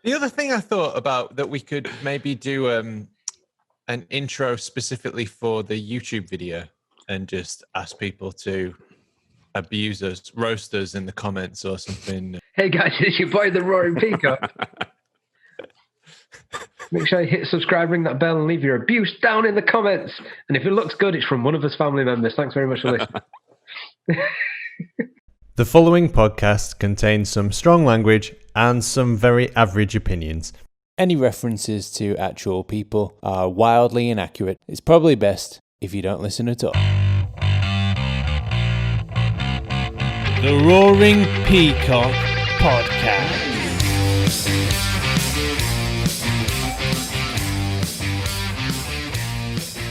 The other thing I thought about that we could maybe do an intro specifically for the YouTube video and just ask people to abuse us, roast us in the comments or something. Hey guys, it's your boy, the Roaring Peacock. Make sure you hit subscribe, ring that bell, and leave your abuse down in the comments. And if it looks good, it's from one of us family members. Thanks very much for listening. The following podcast contains some strong language and some very average opinions. Any references to actual people are wildly inaccurate. It's probably best if you don't listen at all. The Roaring Peacock Podcast.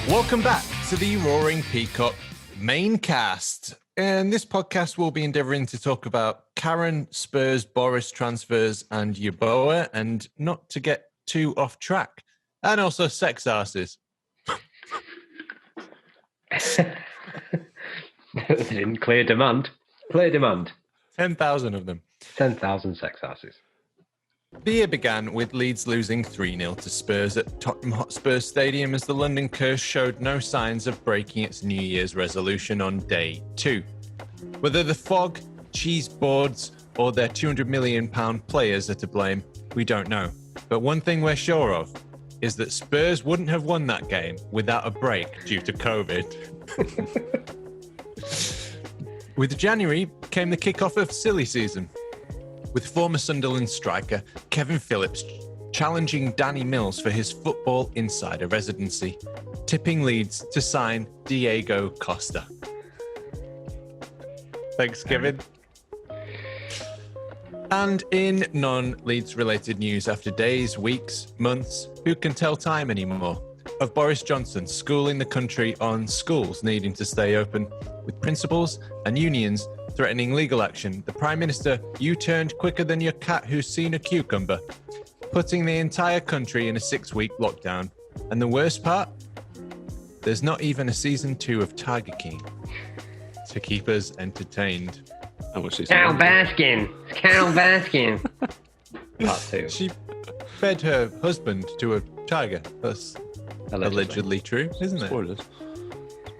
Welcome back to the Roaring Peacock Main Cast. In this podcast, we'll be endeavouring to talk about Karen, Spurs, Boris transfers, and Yeboah, and not to get too off track, and also Sex Arses. In clear demand. Clear demand. 10,000 of them. 10,000 Sex Arses. The year began with Leeds losing 3-0 to Spurs at Tottenham Hotspur Stadium as the London curse showed no signs of breaking its New Year's resolution on day 2. Whether the fog, cheese boards, or their £200 million players are to blame, we don't know. But one thing we're sure of is that Spurs wouldn't have won that game without a break due to COVID. With January came the kickoff of silly season, with former Sunderland striker Kevin Phillips challenging Danny Mills for his Football Insider residency, tipping Leeds to sign Diego Costa. Thanks, Kevin. And in non-Leeds related news, after days, weeks, months, who can tell time anymore, of Boris Johnson schooling the country on schools needing to stay open, with principals and unions threatening legal action, the Prime Minister U-turned quicker than your cat who's seen a cucumber, putting the entire country in a 6-week lockdown. And the worst part? There's not even a season 2 of Tiger King to keep us entertained. Carol Baskin. Carol Baskin. Part 2. She fed her husband to a tiger. That's allegedly true, isn't it? Spoilers.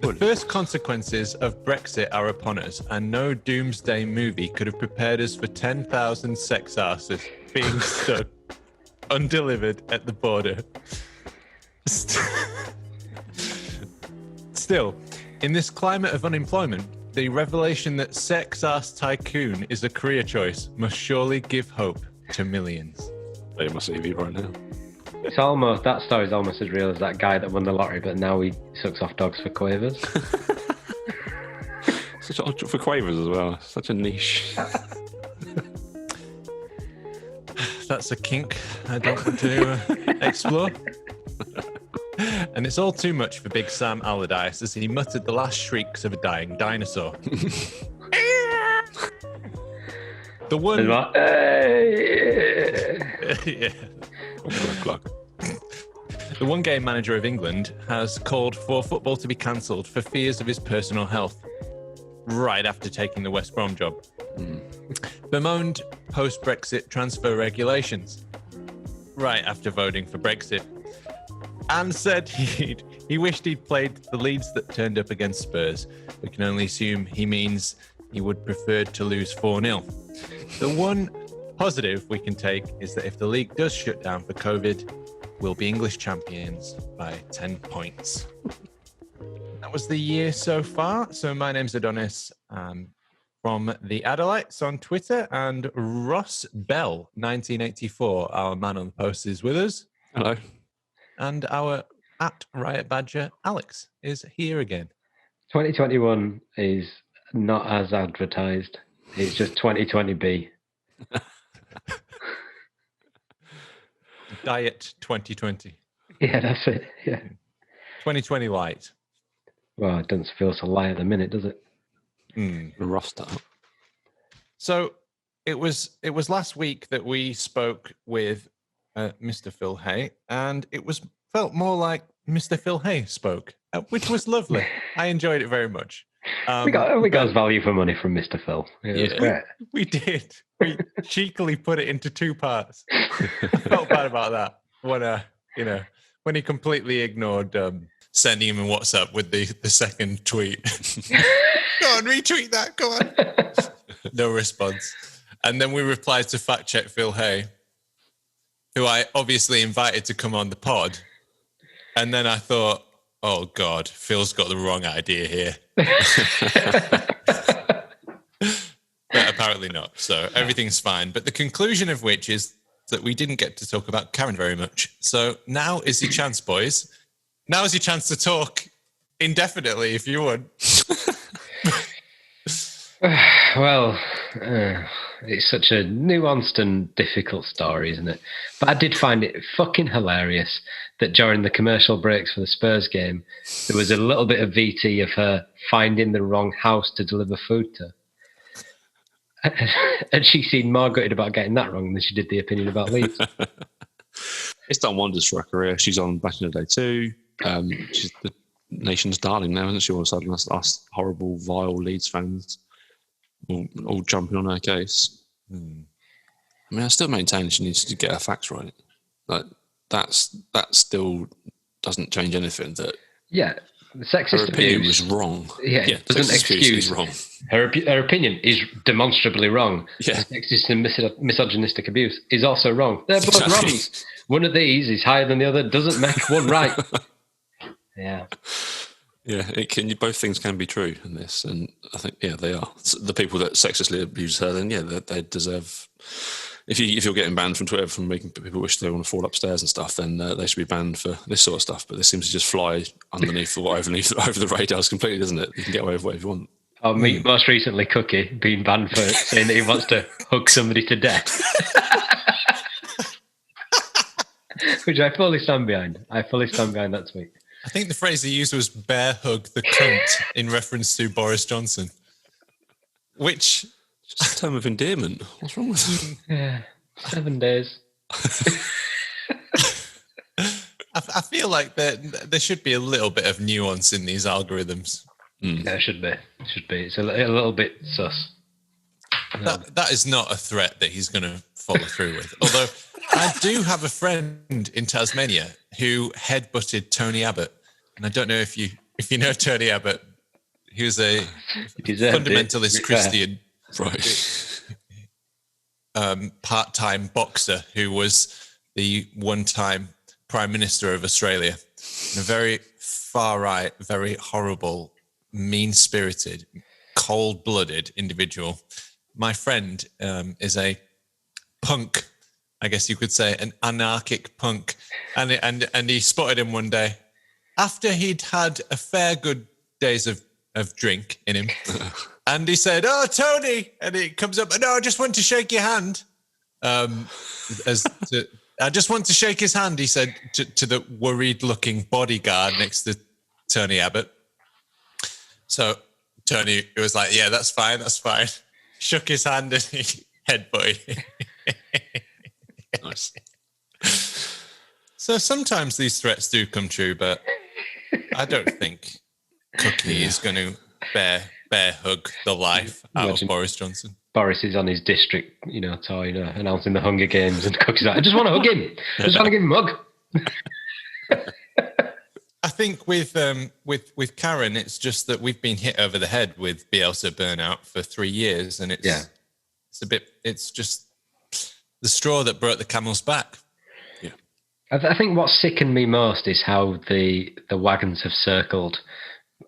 The first consequences of Brexit are upon us, and no doomsday movie could have prepared us for 10,000 sex arses being stuck undelivered at the border. Still, in this climate of unemployment, the revelation that sex arse tycoon is a career choice must surely give hope to millions. They must see you right now. It's almost, that story's almost as real as that guy that won the lottery, but now he sucks off dogs for quavers. For quavers as well. Such a niche. That's a kink I don't want to explore. And it's all too much for Big Sam Allardyce as he muttered the last shrieks of a dying dinosaur. The one... yeah. The one game manager of England has called for football to be cancelled for fears of his personal health, right after taking the West Brom job. Bemoaned post-Brexit transfer regulations, right after voting for Brexit, and said he wished he'd played the Leeds that turned up against Spurs. We can only assume he means he would prefer to lose 4-0. The one positive we can take is that if the league does shut down for COVID, we'll be English champions by 10 points. That was the year so far. So my name's Adonis from the Adelites on Twitter, and Ross Bell, 1984, our man on the post, is with us. Hello. And our @Riot Badger Alex is here again. 2021 is not as advertised. It's just 2020B. Diet 2020. Yeah, that's it. Yeah. 2020 light. Well, it doesn't feel so light at the minute, does it? The rust up. So it was last week that we spoke with Mr. Phil Hay, and it felt more like Mr. Phil Hay spoke, which was lovely. I enjoyed it very much. We got his value for money from Mr. Phil. It was great. We did. We cheekily put it into 2 parts. I felt bad about that. When he completely ignored sending him a WhatsApp with the second tweet. Go on, retweet that. Go on. No response. And then we replied to fact check Phil Hay, who I obviously invited to come on the pod. And then I thought, oh God, Phil's got the wrong idea here. But apparently not. So everything's fine. But the conclusion of which is that we didn't get to talk about Karen very much. So now is your chance, boys. Now is your chance to talk indefinitely if you want. Well, it's such a nuanced and difficult story, isn't it? But I did find it fucking hilarious that during the commercial breaks for the Spurs game, there was a little bit of VT of her finding the wrong house to deliver food to. And she seemed more gutted about getting that wrong than she did the opinion about Leeds. It's done wonders for her career. She's on Back in the Day too. She's the nation's darling now, isn't she? All of a sudden, us horrible, vile Leeds fans all jumping on her case. I mean, I still maintain she needs to get her facts right. Like that still doesn't change anything. That the sexist her opinion abuse was wrong. Doesn't excuse wrong. Her opinion is demonstrably wrong. Yeah. Sexist and misogynistic abuse is also wrong. They're both wrong. One of these is higher than the other. Doesn't make one right. Yeah. Yeah, both things can be true in this, and I think they are. The people that sexistly abuse her, then they deserve. If you're getting banned from Twitter from making people wish they want to fall upstairs and stuff, then they should be banned for this sort of stuff. But this seems to just fly underneath or over the radars completely, doesn't it? You can get away with whatever you want. Oh, most recently, Cookie being banned for saying that he wants to hug somebody to death. Which I fully stand behind. I fully stand behind that tweet. I think the phrase he used was bear hug the cunt in reference to Boris Johnson. Which... Just a term of endearment. What's wrong with that? Yeah, 7 days. I feel like there should be a little bit of nuance in these algorithms. There should be. It's a little bit sus. That is not a threat that he's going to follow through with. Although I do have a friend in Tasmania who headbutted Tony Abbott, and I don't know if you know Tony Abbott. He was a fundamentalist Christian, right? Part-time boxer who was the one-time Prime Minister of Australia, and a very far-right, very horrible, mean-spirited, cold-blooded individual. My friend is a punk, I guess you could say, an anarchic punk, and he spotted him one day after he'd had a fair good days of drink in him, and he said, "Oh, Tony," and he comes up, "No, I just want to shake your hand." I just want to shake his hand, he said to the worried-looking bodyguard next to Tony Abbott. So Tony was like, "Yeah, that's fine. Shook his hand and he headbutted. Nice. So sometimes these threats do come true, but I don't think Cookie is going to bear hug the life out of Boris Johnson. Boris is on his district, tour, announcing the Hunger Games, and Cookie's like, "I just want to hug him. I just want to give him a hug." I think with Karen, it's just that we've been hit over the head with Bielsa burnout for 3 years, and it's just the straw that broke the camel's back. Yeah, I think what sickened me most is how the wagons have circled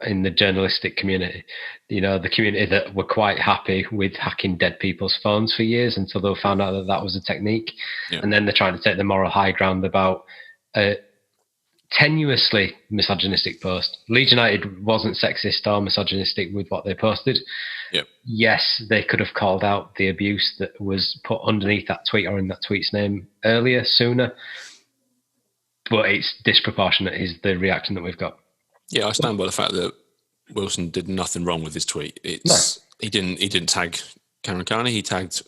in the journalistic community. The community that were quite happy with hacking dead people's phones for years until they found out that was a technique, and then they're trying to take the moral high ground about tenuously misogynistic post. Leeds United wasn't sexist or misogynistic with what they posted. Yep. Yes, they could have called out the abuse that was put underneath that tweet or in that tweet's name sooner, but it's disproportionate is the reaction that we've got. Yeah, I stand by the fact that Wilson did nothing wrong with his tweet. He didn't tag Karen Carney. He tagged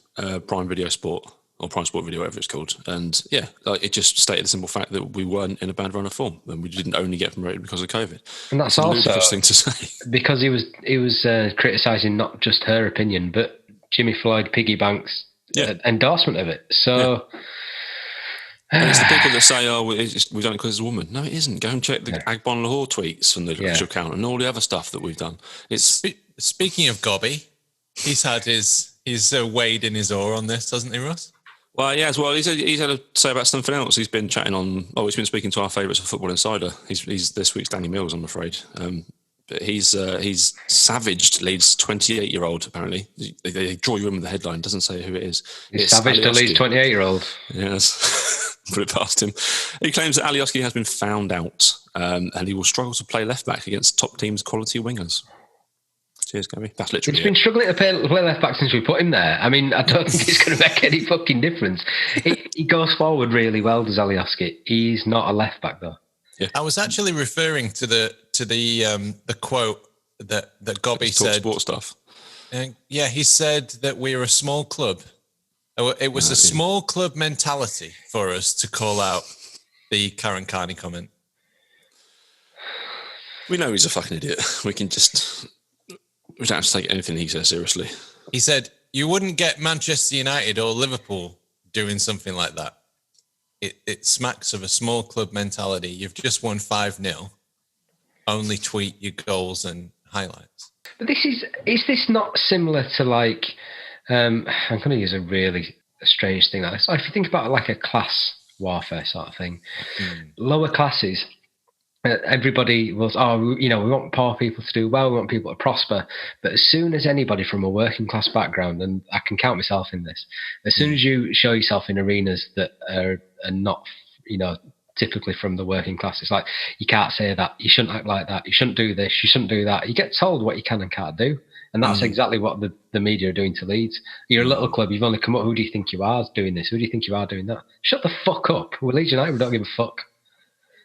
Prime Video Sport, or Prime Sport Video, whatever it's called. And yeah, it just stated the simple fact that we weren't in a bad run of form, and we didn't only get promoted because of COVID. And that's a also ludicrous thing to say, because he was criticising not just her opinion, but Jimmy Floyd Piggy Banks' endorsement of it. So. Yeah. And it's the people that say, "Oh, we've done it because it's a woman." No, it isn't. Go and check the Agbon Lahore tweets from the official account and all the other stuff that we've done. It's Speaking of Gobby, he's had his wade in his oar on this, hasn't he, Ross? Well, yeah, as well. He's had to say about something else. He's been chatting on. Oh, he's been speaking to our favourites of Football Insider. He's this week's Danny Mills, I'm afraid. But he's savaged Leeds' 28-year-old. Apparently, they draw you in with the headline. Doesn't say who it is. He's savaged a Leeds 28-year-old. Yes. Put it past him. He claims that Alioski has been found out, and he will struggle to play left back against top teams' quality wingers. Cheers, Gabby. That's literally He's been struggling to play left back since we put him there. I mean, I don't think it's going to make any fucking difference. He goes forward really well, does Alioski. He's not a left back though. Yeah. I was actually referring to the quote that Gobby said. Sport stuff. Yeah, he said that we're a small club. It was a small club mentality for us to call out the Karen Carney comment. We know he's a fucking idiot. We don't have to take anything he says seriously. He said, you wouldn't get Manchester United or Liverpool doing something like that. It smacks of a small club mentality. You've just won 5-0. Only tweet your goals and highlights. But is this not similar to like... I'm going to use a really strange thing like this. So if you think about it like a class warfare sort of thing, lower classes, everybody was, we want poor people to do well, we want people to prosper. But as soon as anybody from a working class background, and I can count myself in this, as soon as you show yourself in arenas that are not, typically from the working class, it's like, you can't say that, you shouldn't act like that, you shouldn't do this, you shouldn't do that. You get told what you can and can't do. And that's exactly what the media are doing to Leeds. You're a little club, you've only come up, who do you think you are doing this? Who do you think you are doing that? Shut the fuck up. We're Leeds United, we don't give a fuck.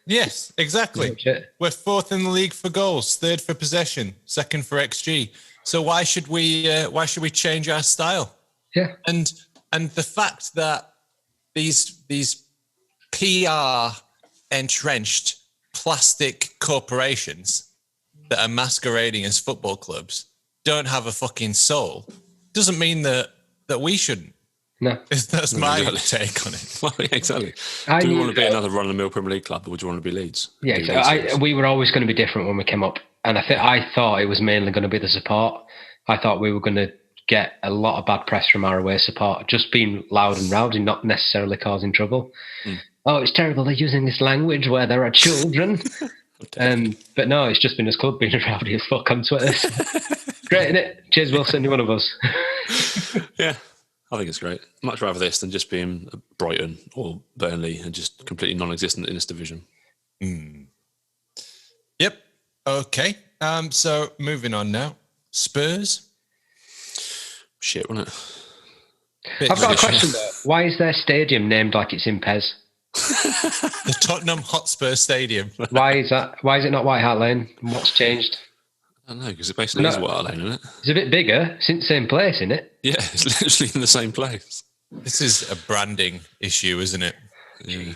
Yes, exactly. We're 4th in the league for goals, 3rd for possession, 2nd for XG. So why should we change our style? Yeah. And the fact that these PR entrenched plastic corporations that are masquerading as football clubs don't have a fucking soul doesn't mean that we shouldn't. No. That's my take on it. Well, yeah, exactly. Do we want to be another run-of-the-mill Premier League club, or would you want to be Leeds? Yeah, we were always going to be different when we came up. And I thought it was mainly going to be the support. I thought we were going to get a lot of bad press from our away support, just being loud and rowdy, not necessarily causing trouble. Oh, it's terrible, they're using this language where there are children. But no, it's just been us club being rowdy as fuck on Twitter. Great, isn't it? Cheers, Wilson, you're one of us. Yeah, I think it's great. Much rather this than just being Brighton or Burnley and just completely non-existent in this division. Yep. Okay. So moving on now. Spurs. Shit, wasn't it? I've got a question though. Why is their stadium named like it's in Pez? The Tottenham Hotspur Stadium. Why is that? Why is it not White Hart Lane? What's changed? I don't know, because it basically is White Hart Lane, isn't it? It's a bit bigger. It's in the same place, isn't it? Yeah, it's literally in the same place. This is a branding issue, isn't it? Yeah.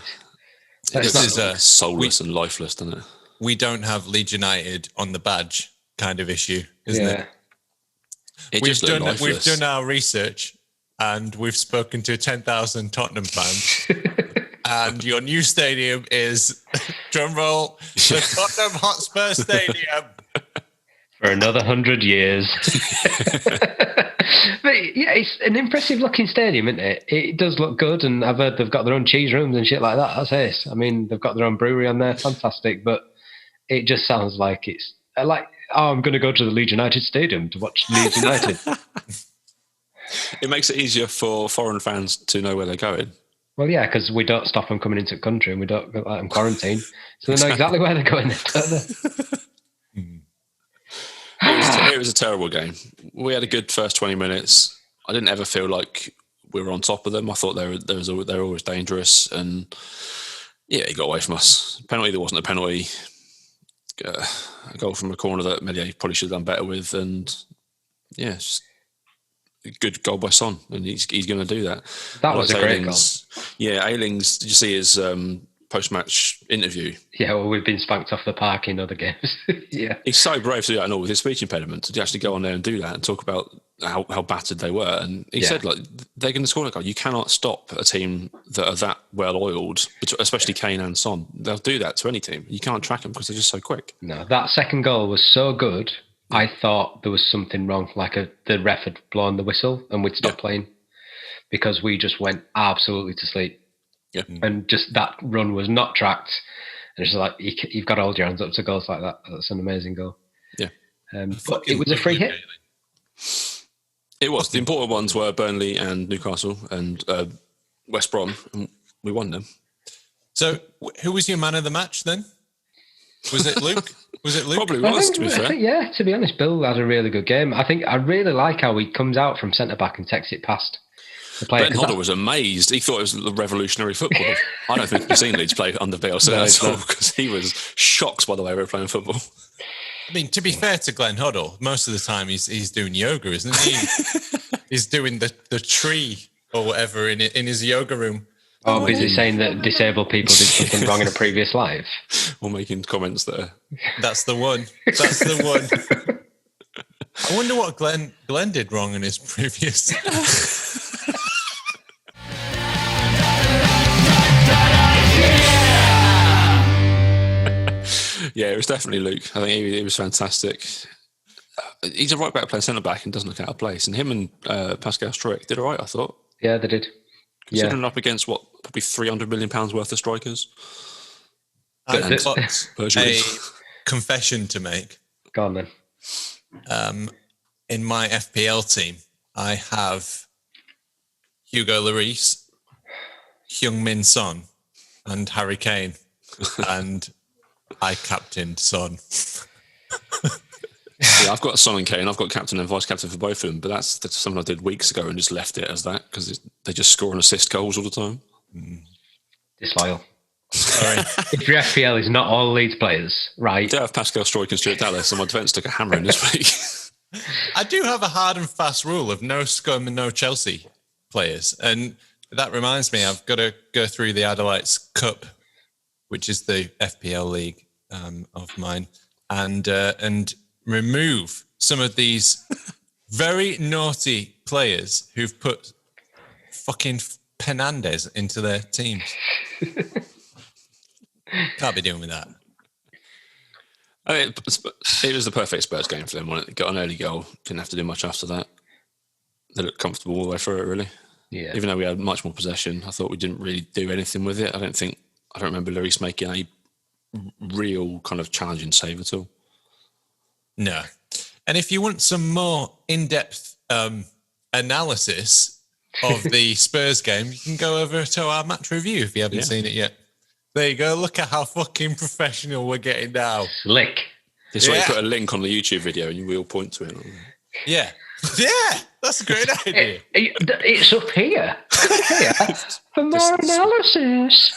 This is soulless and lifeless, doesn't it? We don't have Leeds United on the badge kind of issue, isn't it? We've done our research and we've spoken to 10,000 Tottenham fans. And your new stadium is, drumroll, the Tottenham Hotspur Stadium. For another 100 years. But yeah, it's an impressive looking stadium, isn't it? It does look good, and I've heard they've got their own cheese rooms and shit like that. That's ace. I mean, they've got their own brewery on there. Fantastic. But it just sounds like it's like, I'm going to go to the Leeds United Stadium to watch Leeds United. It makes it easier for foreign fans to know where they're going. Well, yeah, because we don't stop them coming into the country and we don't let them quarantine. So they know exactly where they're going. It was a terrible game. We had a good first 20 minutes. I didn't ever feel like we were on top of them. I thought they were always dangerous. And yeah, he got away from us. Penalty, there wasn't a penalty. A goal from a corner that Mediocre probably should have done better with. And yeah, just good goal by Son, and he's going to do that. That was a great goal. Yeah, Ayling's. Did you see his post-match interview? Yeah, well, we've been spanked off the park in other games. Yeah, he's so brave to do that, and all with his speech impediment to actually go on there and do that and talk about how battered they were. And he said, like, they're going to score a goal. You cannot stop a team that are that well oiled, especially Kane and Son. They'll do that to any team. You can't track them because they're just so quick. No, that second goal was so good. I thought there was something wrong, like the ref had blown the whistle and we'd stop playing because we just went absolutely to sleep. Yeah. And just that run was not tracked. And it's just like, you've got to hold your hands up to goals like that. That's an amazing goal. Yeah. But it was a free hit. It was. The important ones were Burnley and Newcastle and West Brom. And we won them. So who was your man of the match then? Was it Luke? Probably was, to be fair. Yeah, to be honest, Bill had a really good game. I really like how he comes out from centre-back and takes it past the player. Ben Hodder was amazed. He thought it was the revolutionary football. I don't think he's seen Leeds play under Bielsa at all because he was shocked by the way we were playing football. I mean, to be fair to Glenn Hoddle, most of the time he's doing yoga, isn't he? He's doing the tree or whatever in his yoga room. Oh, is it saying that disabled people did something wrong in a previous life? Or making comments there. That's the one. That's the one. I wonder what Glenn did wrong in his previous. Yeah, it was definitely Luke. I think he was fantastic. He's a right back playing centre back and doesn't look out of place. And him and Pascal Struijk did all right, I thought. Yeah, they did. Considering up against probably £300 million worth of strikers. I've got a confession to make. Go on then. In my FPL team, I have Hugo Lloris, Heung-min Son, and Harry Kane, and I captained Son. Yeah, I've got Son and Kane. I've got captain and vice captain for both of them, but that's something I did weeks ago and just left it as that because they just score and assist goals all the time. Disloyal. Sorry. If your FPL is not all Leeds players, right? I do have Pascal Struijk and Stuart Dallas, and my defence took a hammer in this week. I do have a hard and fast rule of no scum and no Chelsea players, and that reminds me, I've got to go through the Adelites Cup, which is the FPL league of mine, and remove some of these very naughty players who've put fucking Penandes into their teams. Can't be doing with that. I mean, it was the perfect Spurs game for them. When it got an early goal, didn't have to do much after that. They looked comfortable all the way through it, really. Yeah. Even though we had much more possession, I thought we didn't really do anything with it. I don't remember Lloris making any real kind of challenging save at all. No. And if you want some more in-depth analysis of the Spurs game, you can go over to our match review if you haven't seen it yet. There you go. Look at how fucking professional we're getting now. Slick. This way you put a link on the YouTube video and we'll point to it. Yeah. Yeah, that's a great idea. It's up here. For more analysis.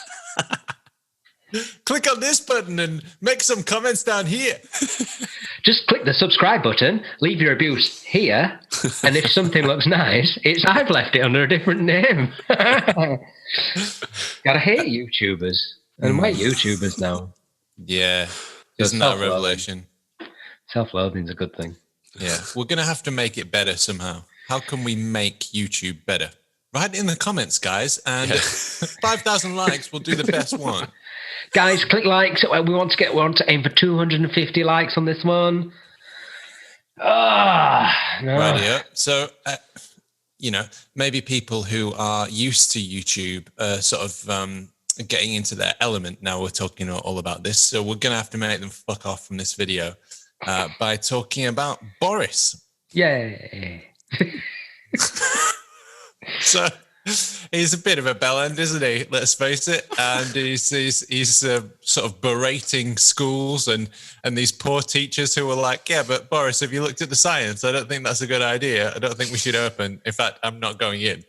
Click on this button and make some comments down here. Just click the subscribe button, leave your abuse here, and if something looks nice, I've left it under a different name. Gotta hate YouTubers. And white YouTubers now. Yeah. Isn't that a revelation? Self-loathing's a good thing. Yeah. We're going to have to make it better somehow. How can we make YouTube better? Write it in the comments, guys. And 5,000 likes will do the best one. Guys, click likes. We want to aim for 250 likes on this one. No. Right. So, maybe people who are used to YouTube sort of getting into their element. Now we're talking all about this. So we're going to have to make them fuck off from this video by talking about Boris. Yay. So he's a bit of a bellend, isn't he? Let's face it. And he's sort of berating schools and these poor teachers who are like, yeah, but Boris, have you looked at the science? I don't think that's a good idea. I don't think we should open. In fact, I'm not going in.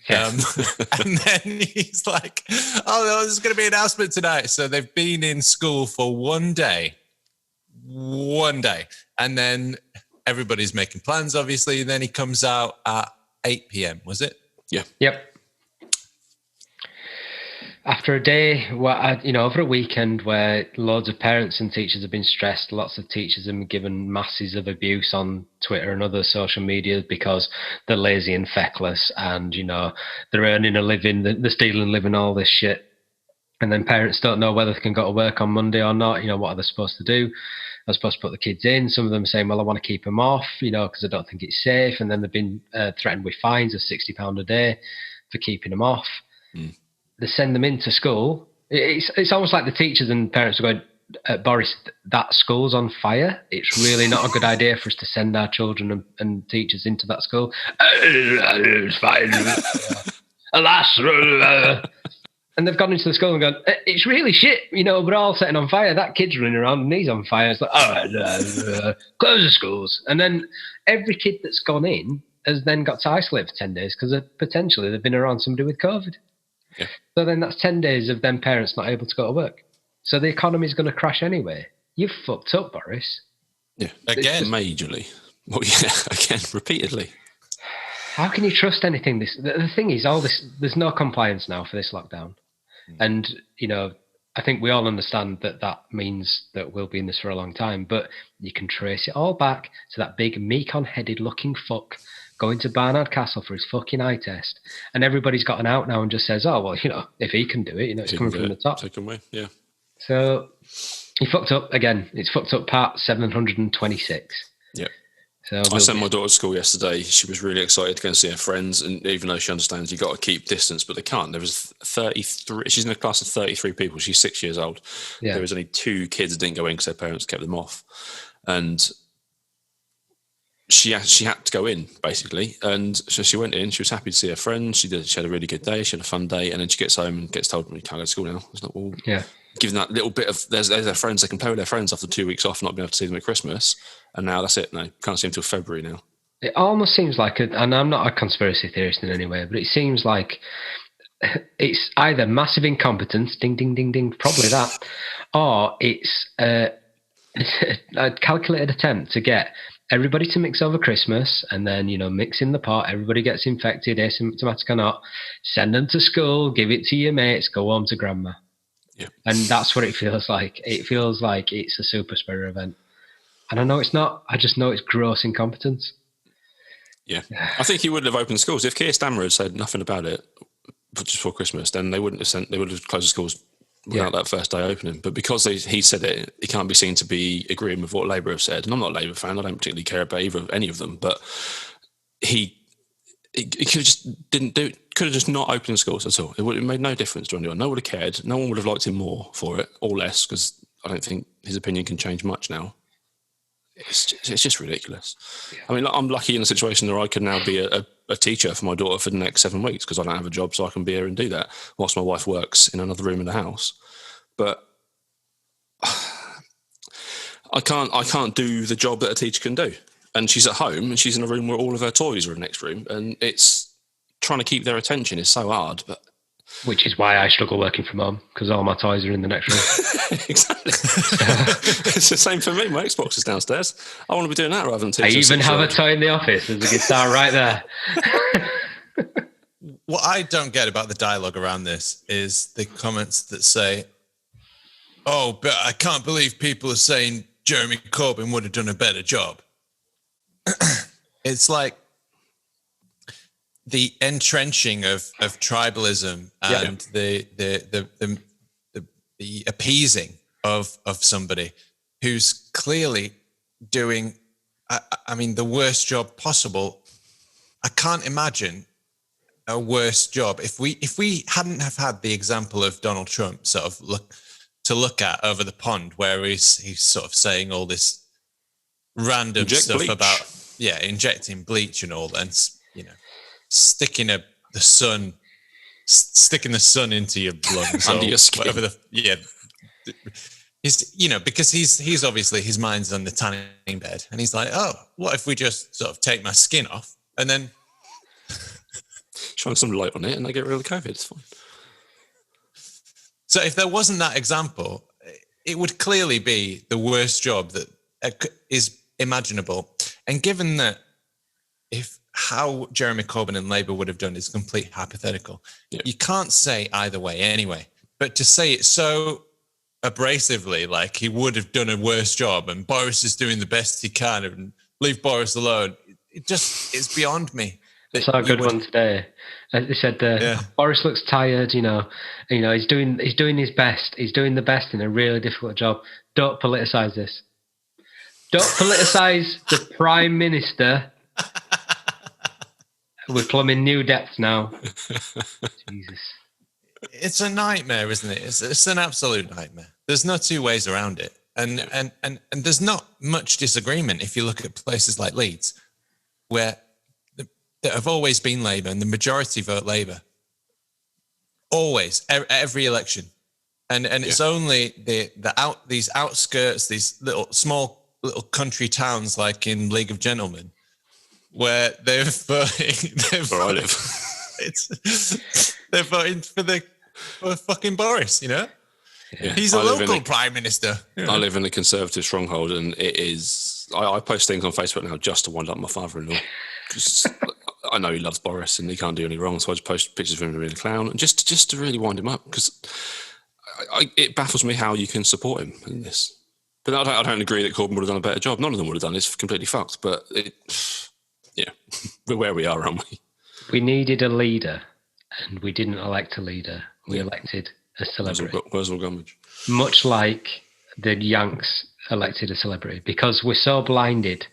Yeah. And then he's like, oh, there's going to be an announcement tonight. So they've been in school for one day. And then everybody's making plans, obviously. And then he comes out at 8 p.m., was it? Yeah. Yep. After a day, over a weekend where loads of parents and teachers have been stressed, lots of teachers have been given masses of abuse on Twitter and other social media because they're lazy and feckless and, they're earning a living, they're stealing a living, all this shit. And then parents don't know whether they can go to work on Monday or not. What are they supposed to do? They're supposed to put the kids in. Some of them saying, well, I want to keep them off, because I don't think it's safe. And then they've been threatened with fines of £60 a day for keeping them off. Mm. They send them into school. It's almost like the teachers and parents are going, Boris, that school's on fire. It's really not a good idea for us to send our children and teachers into that school. It's fine. Alas. And they've gone into the school and gone, it's really shit. We're all setting on fire. That kid's running around and he's on fire. It's like, close the schools. And then every kid that's gone in has then got to isolate for 10 days because potentially they've been around somebody with COVID. Yeah. So then that's 10 days of them parents not able to go to work. So the economy's going to crash anyway. You've fucked up, Boris. Yeah, again. Majorly. Well, yeah, again, repeatedly. How can you trust anything? The thing is, all this, there's no compliance now for this lockdown. And, I think we all understand that means that we'll be in this for a long time, but you can trace it all back to that big Mekon-headed looking fuck going to Barnard Castle for his fucking eye test. And everybody's gotten out now and just says, oh, well, if he can do it, it's coming from the top. Take him away, yeah. So he fucked up again. It's fucked up part 726. Yeah. So I sent my daughter to school yesterday. She was really excited to go and see her friends. And even though she understands you've got to keep distance, but they can't. There was 33. She's in a class of 33 people. She's 6 years old. Yeah. There was only 2 kids that didn't go in because their parents kept them off. And she had to go in, basically. And so she went in. She was happy to see her friends. She had a really good day. She had a fun day. And then she gets home and gets told, you can't go to school now. It's not all. Yeah. Given that little bit of, there's their friends, they can play with their friends after 2 weeks off, not being able to see them at Christmas. And now that's it. No, can't see them until February now. It almost seems like, and I'm not a conspiracy theorist in any way, but it seems like it's either massive incompetence, ding, ding, ding, ding, probably that, or it's a calculated attempt to get everybody to mix over Christmas and then, mix in the pot, everybody gets infected, asymptomatic or not, send them to school, give it to your mates, go home to grandma. Yeah. And that's what it feels like. It feels like it's a super spreader event. And I know it's not. I just know it's gross incompetence. Yeah. I think he wouldn't have opened schools. If Keir Starmer had said nothing about it just before Christmas, then they would have closed the schools without that first day opening. But because he said it, he can't be seen to be agreeing with what Labour have said. And I'm not a Labour fan. I don't particularly care about any of them. But he could have just didn't do. Could have just not opened schools at all. It would have made no difference to anyone. No one would have cared. No one would have liked him more for it or less, because I don't think his opinion can change much now. It's just ridiculous. Yeah. I mean, I'm lucky in a situation where I can now be a teacher for my daughter for the next 7 weeks because I don't have a job, so I can be here and do that whilst my wife works in another room in the house. But I can't do the job that a teacher can do. And she's at home and she's in a room where all of her toys are in the next room, and it's trying to keep their attention is so hard. But which is why I struggle working from home, because all my toys are in the next room. Exactly. It's the same for me. My Xbox is downstairs. I want to be doing that rather than teaching. I even have a toy in the office. There's a guitar right there. What I don't get about the dialogue around this is the comments that say, oh, but I can't believe people are saying Jeremy Corbyn would have done a better job. It's like the entrenching of tribalism and the appeasing of somebody who's clearly doing, I mean, the worst job possible. I can't imagine a worse job. If we hadn't have had the example of Donald Trump sort of look at over the pond, where he's sort of saying all this random stuff bleach. About injecting bleach and all, and sticking the sun into your lungs under your skin. Whatever he's because he's obviously, his mind's on the tanning bed, and he's like, oh, what if we just sort of take my skin off and then shine some light on it and they get rid of the COVID. It's fine. So if there wasn't that example, it would clearly be the worst job that is imaginable. And given that, if how Jeremy Corbyn and Labour would have done is complete hypothetical. Yeah. You can't say either way anyway. But to say it so abrasively, like he would have done a worse job and Boris is doing the best he can and leave Boris alone, it's beyond me. I saw a good one today. They said Boris looks tired. He's doing his best. He's doing the best in a really difficult job. Don't politicise this. Don't politicise the Prime Minister. We're plumbing new depths now. Jesus. It's a nightmare, isn't it? It's an absolute nightmare. There's no two ways around it. And there's not much disagreement if you look at places like Leeds, where that have always been Labour and the majority vote Labour. Always, every election. And it's only these outskirts, these small little country towns like in League of Gentlemen, where they're voting. They're voting for fucking Boris, Yeah. He's a local prime minister. I live in a conservative stronghold, and it is. I post things on Facebook now just to wind up my father-in-law. Because I know he loves Boris and he can't do any wrong, so I just post pictures of him being a clown, and just to really wind him up, because it baffles me how you can support him in this. But I don't agree that Corbyn would have done a better job. None of them would have done. It's completely fucked. But we're where we are, aren't we? We needed a leader, and we didn't elect a leader. We elected a celebrity. Where's all Gummidge? Much like the Yanks elected a celebrity, because we're so blinded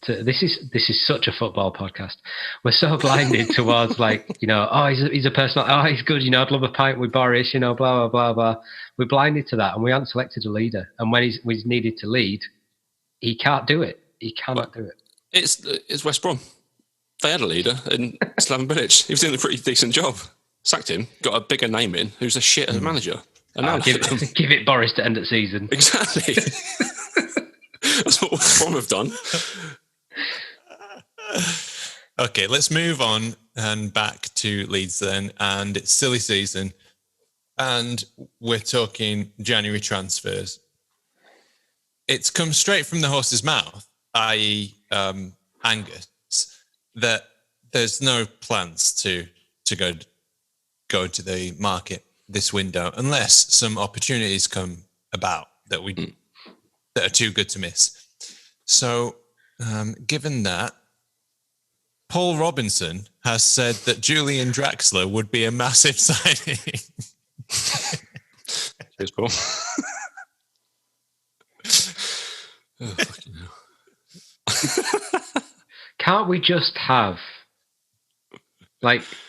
to this is such a football podcast. We're so blinded towards he's a personal, he's good, I'd love a pint with Boris, blah blah blah blah. We're blinded to that, and we haven't selected a leader. And when he's needed to lead, he can't do it. He cannot do it. It's West Brom. They had a leader in Slaven Bilic. He was doing a pretty decent job. Sacked him, got a bigger name in, who's a shit as a manager. And now give it Boris to end the season. Exactly. That's what West Brom have done. Okay, let's move on and back to Leeds then. And it's silly season. And we're talking January transfers. It's come straight from the horse's mouth, i.e. Angus, that there's no plans to go to the market this window unless some opportunities come about that are too good to miss. So, given that, Paul Robinson has said that Julian Draxler would be a massive signing. Cheers, Paul. Oh, fucking hell. Can't we just have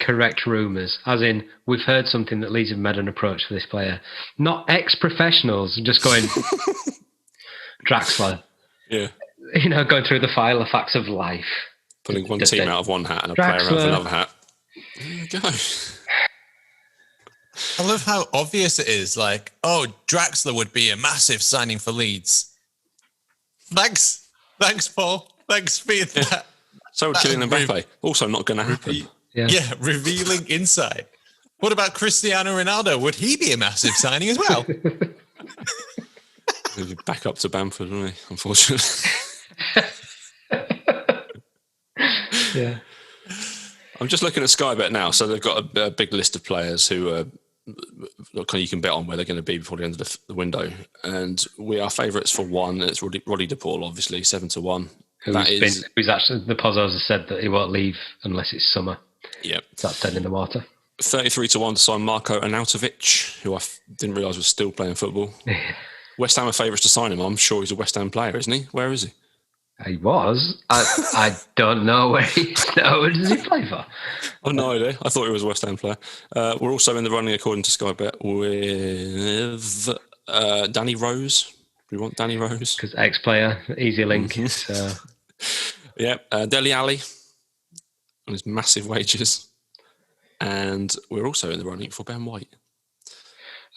correct rumours, as in we've heard something that Leeds have made an approach for this player, not ex-professionals just going Draxler, going through the file of facts of life, pulling one team out of one hat and a player out of another hat. There you go. I love how obvious it is. Draxler would be a massive signing for Leeds. Thanks, Paul. Thanks for that. So would Kylian Mbappe. Also not going to happen. Yeah, revealing insight. What about Cristiano Ronaldo? Would he be a massive signing as well? He'll be back up to Bamford, wouldn't he? Unfortunately. Yeah. I'm just looking at Sky Bet now. So they've got a big list of players who you can bet on where they're going to be before the end of the window. And we are favourites for one. It's Roddy De Paul, obviously, 7-1. Who's actually, the Pozzos has said that he won't leave unless it's summer. Yep. That's dead in the water. 33-1 to sign Marko Arnautovic, who I didn't realise was still playing football. West Ham are favourites to sign him. I'm sure he's a West Ham player, isn't he? Where is he? He was. I don't know where where does he play for? I've no idea. I thought he was a West Ham player. We're also in the running, according to Sky Bet, with Danny Rose. Do we want Danny Rose? Because ex-player, easy link. Yeah, Dele Alli on his massive wages. And we're also in the running for Ben White.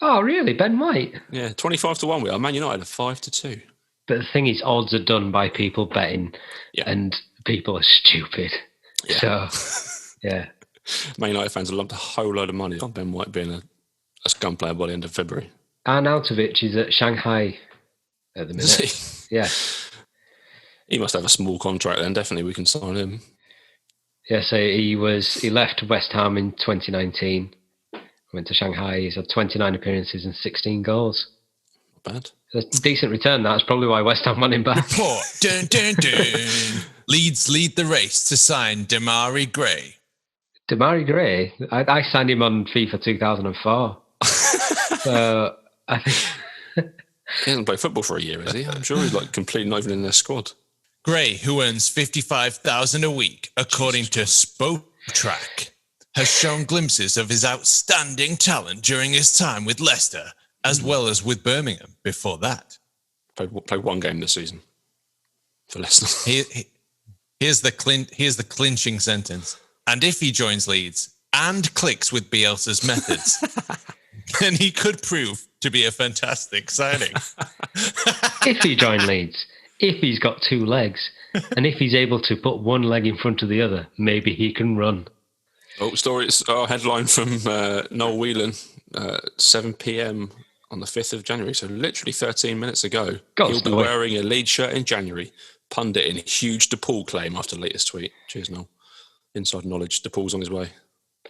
Oh, really? Ben White? Yeah, 25-1 we are. Man United are 5-2. But the thing is, odds are done by people betting, and people are stupid. Yeah. So, yeah. Man United fans have lumped a whole load of money on Ben White being a scum player by the end of February. Arnautovic is at Shanghai at the minute. Is he? Yeah. He must have a small contract then. Definitely we can sign him. Yeah, so he left West Ham in 2019. Went to Shanghai. He's had 29 appearances and 16 goals. Not bad. It's a decent return. That's probably why West Ham want him back. Report. Dun, dun, dun. Leeds lead the race to sign Damari Gray. Damari Gray, I signed him on FIFA 2004. So I think He hasn't played football for a year, has he? I'm sure he's like completely not even in their squad. Gray, who earns $55,000 a week, according to Spotrac, has shown glimpses of his outstanding talent during his time with Leicester, as well as with Birmingham before that. Played one game this season for Leicester. Here's the clinching sentence. And if he joins Leeds and clicks with Bielsa's methods, then he could prove to be a fantastic signing. if he joined Leeds, if he's got two legs, and if he's able to put one leg in front of the other, maybe he can run. Oh, stories. Our headline from Noel Whelan, 7 p.m. on the 5th of January. So literally 13 minutes ago. He'll be wearing a Leeds shirt in January. Pundit in huge DePaul claim after latest tweet. Cheers, Noel. Inside knowledge, DePaul's on his way.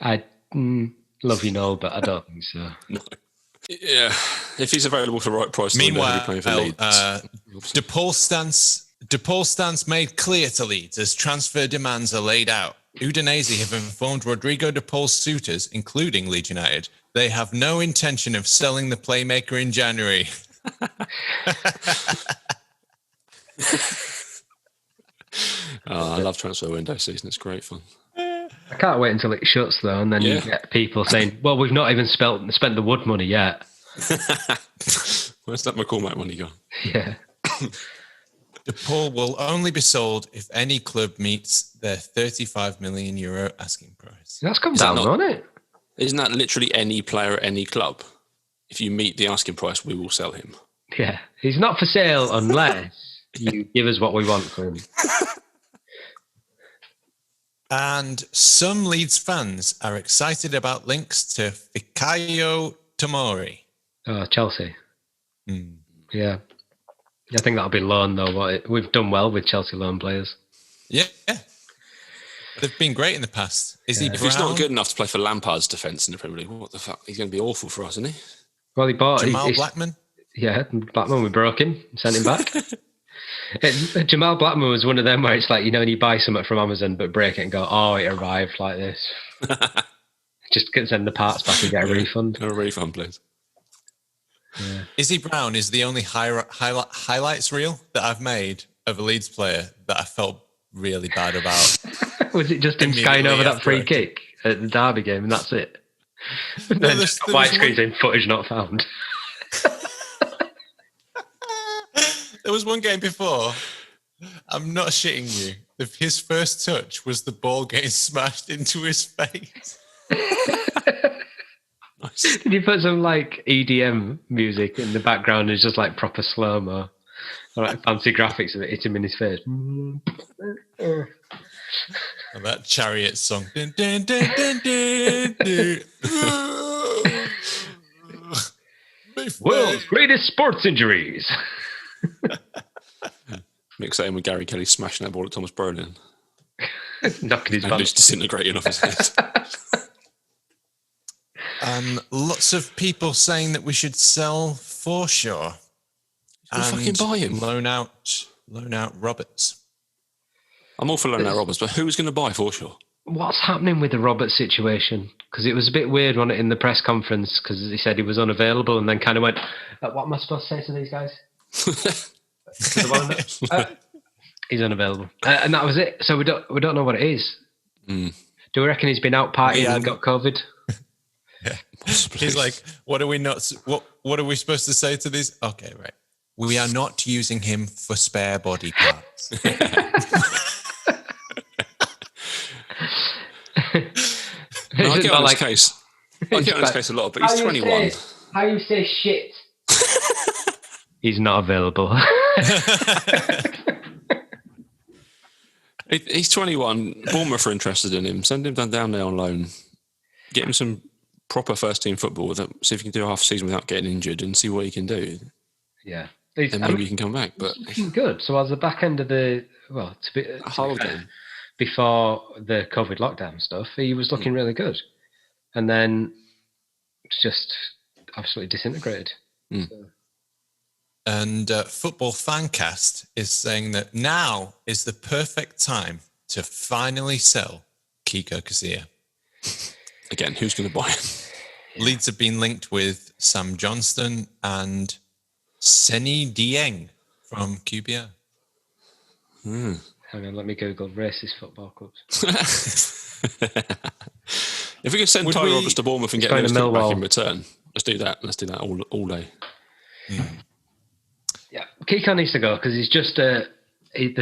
I love you, Noel, but I don't think so. No. Yeah, if he's available for the right price, meanwhile, playing for Leeds. DePaul stance made clear to Leeds as transfer demands are laid out. Udinese have informed Rodrigo DePaul's suitors, including Leeds United, they have no intention of selling the playmaker in January. I love transfer window season. It's great fun. I can't wait until it shuts, though, and then you get people saying, well, we've not even spent the wood money yet. Where's that McCormack money gone? Yeah. DePaul will only be sold if any club meets their €35 million asking price. That's come down, hasn't it? Isn't that literally any player at any club? If you meet the asking price, we will sell him. Yeah. He's not for sale unless you give us what we want for him. And some Leeds fans are excited about links to Fikayo Tomori. Oh, Chelsea. Yeah. I think that'll be loan, though. We've done well with Chelsea loan players. Yeah. They've been great in the past. If he's not good enough to play for Lampard's defence in the Premier League, what the fuck? He's going to be awful for us, isn't he? Well, he bought... Jamal Blackman? Yeah, Blackman, we broke him, sent him back. Jamal Blackman was one of them where it's like, when you buy something from Amazon but break it and go, oh, it arrived like this. Just send the parts back and get a refund. A refund, please. Yeah. Izzy Brown is the only highlights reel that I've made of a Leeds player that I felt really bad about. Was it just him skying over that free kick at the Derby game and that's it? No, then white screen saying footage not found. There was one game before, I'm not shitting you, his first touch was the ball getting smashed into his face. Nice. Did you put some EDM music in the background? It's just proper slow-mo. Or fancy graphics of it hit him in his face. And that Chariot song. Dun, dun, dun, dun, dun, dun. World's greatest sports injuries. Mix that in with Gary Kelly smashing that ball at Thomas Brolin. Knocking his and balance. just disintegrating off his head. Lots of people saying that we should sell Forshaw. We'll fucking buy him. Loan out Roberts. I'm all for loaning out Roberts, but who's going to buy Forshaw? What's happening with the Roberts situation? Because it was a bit weird, wasn't it, in the press conference, because he said he was unavailable and then kind of went, what am I supposed to say to these guys? He's unavailable. And that was it. So we don't know what it is. Do we reckon he's been out partying and got COVID? Yeah. He's like, what are we supposed to say to these? Okay, right. We are not using him for spare body parts. No, I get on his case. I get on his case a lot, but he's 21. How you say shit? He's not available. He's 21. Bournemouth are interested in him. Send him down there on loan. Get him some proper first-team football. See if he can do half a season without getting injured and see what he can do. Yeah. And maybe he can come back. But he's looking good. So as the back end of the... Well, a whole game. before the COVID lockdown stuff, he was looking really good. And then it's just absolutely disintegrated. So. And Football Fancast is saying that now is the perfect time to finally sell Kiko Casilla. Again, who's going to buy it? Leeds have been linked with Sam Johnston and Seni Dieng from QPR. Hang on, let me Google racist football clubs. If we could send Tyler Roberts to Bournemouth and get those back in return, let's do that. Let's do that all day. Yeah, Kiko needs to go because he's just the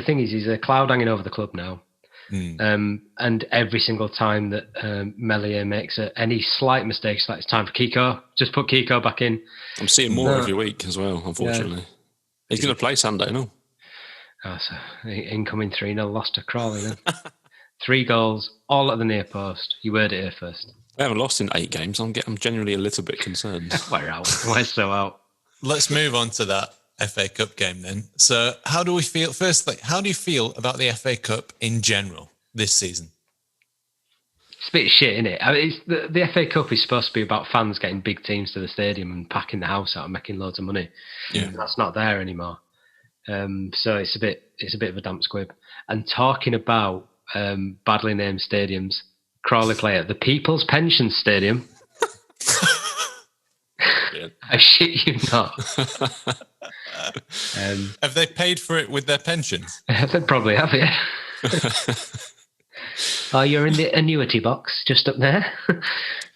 thing is he's a cloud hanging over the club now. And every single time that Melier makes any slight mistake, it's like it's time for Kiko. Just put Kiko back in. I'm seeing more every week as well, unfortunately. Yeah. He's going to play Sunday, no? Oh, so incoming 3-0 loss to Crawley then. 3 goals, all at the near post. You heard it here first. We haven't lost in 8 games. I'm genuinely a little bit concerned. We're out. We're so out. Let's move on to that FA Cup game then. So how do we feel? Firstly, how do you feel about the FA Cup in general this season? It's a bit of shit, isn't it? I mean, the FA Cup is supposed to be about fans getting big teams to the stadium and packing the house out and making loads of money. Yeah. And that's not there anymore. So it's a bit of a damp squib. And talking about badly named stadiums, Crawley play at the People's Pension Stadium. I shit you not. Have they paid for it with their pensions? They probably have, yeah. Oh, you're in the annuity box just up there?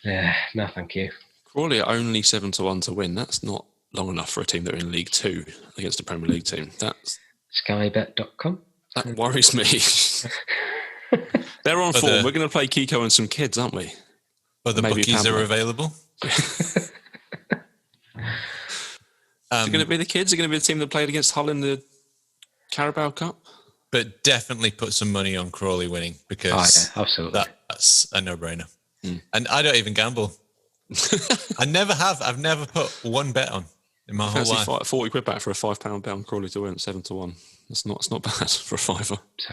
Yeah, no, thank you. Crawley are only 7-1 to win. That's not long enough for a team that are in League 2 against a Premier League team. That's skybet.com. That worries me. They're on form. We're going to play Kiko and some kids, aren't we? But the bookies are available. Is it going to be the kids? Is it going to be the team that played against Hull in the Carabao Cup? But definitely put some money on Crawley winning because absolutely. That's a no-brainer. And I don't even gamble. I never have. I've never put one bet on in my whole life. £40 back for a £5 bet on Crawley to win 7-1. It's not bad for a fiver. Is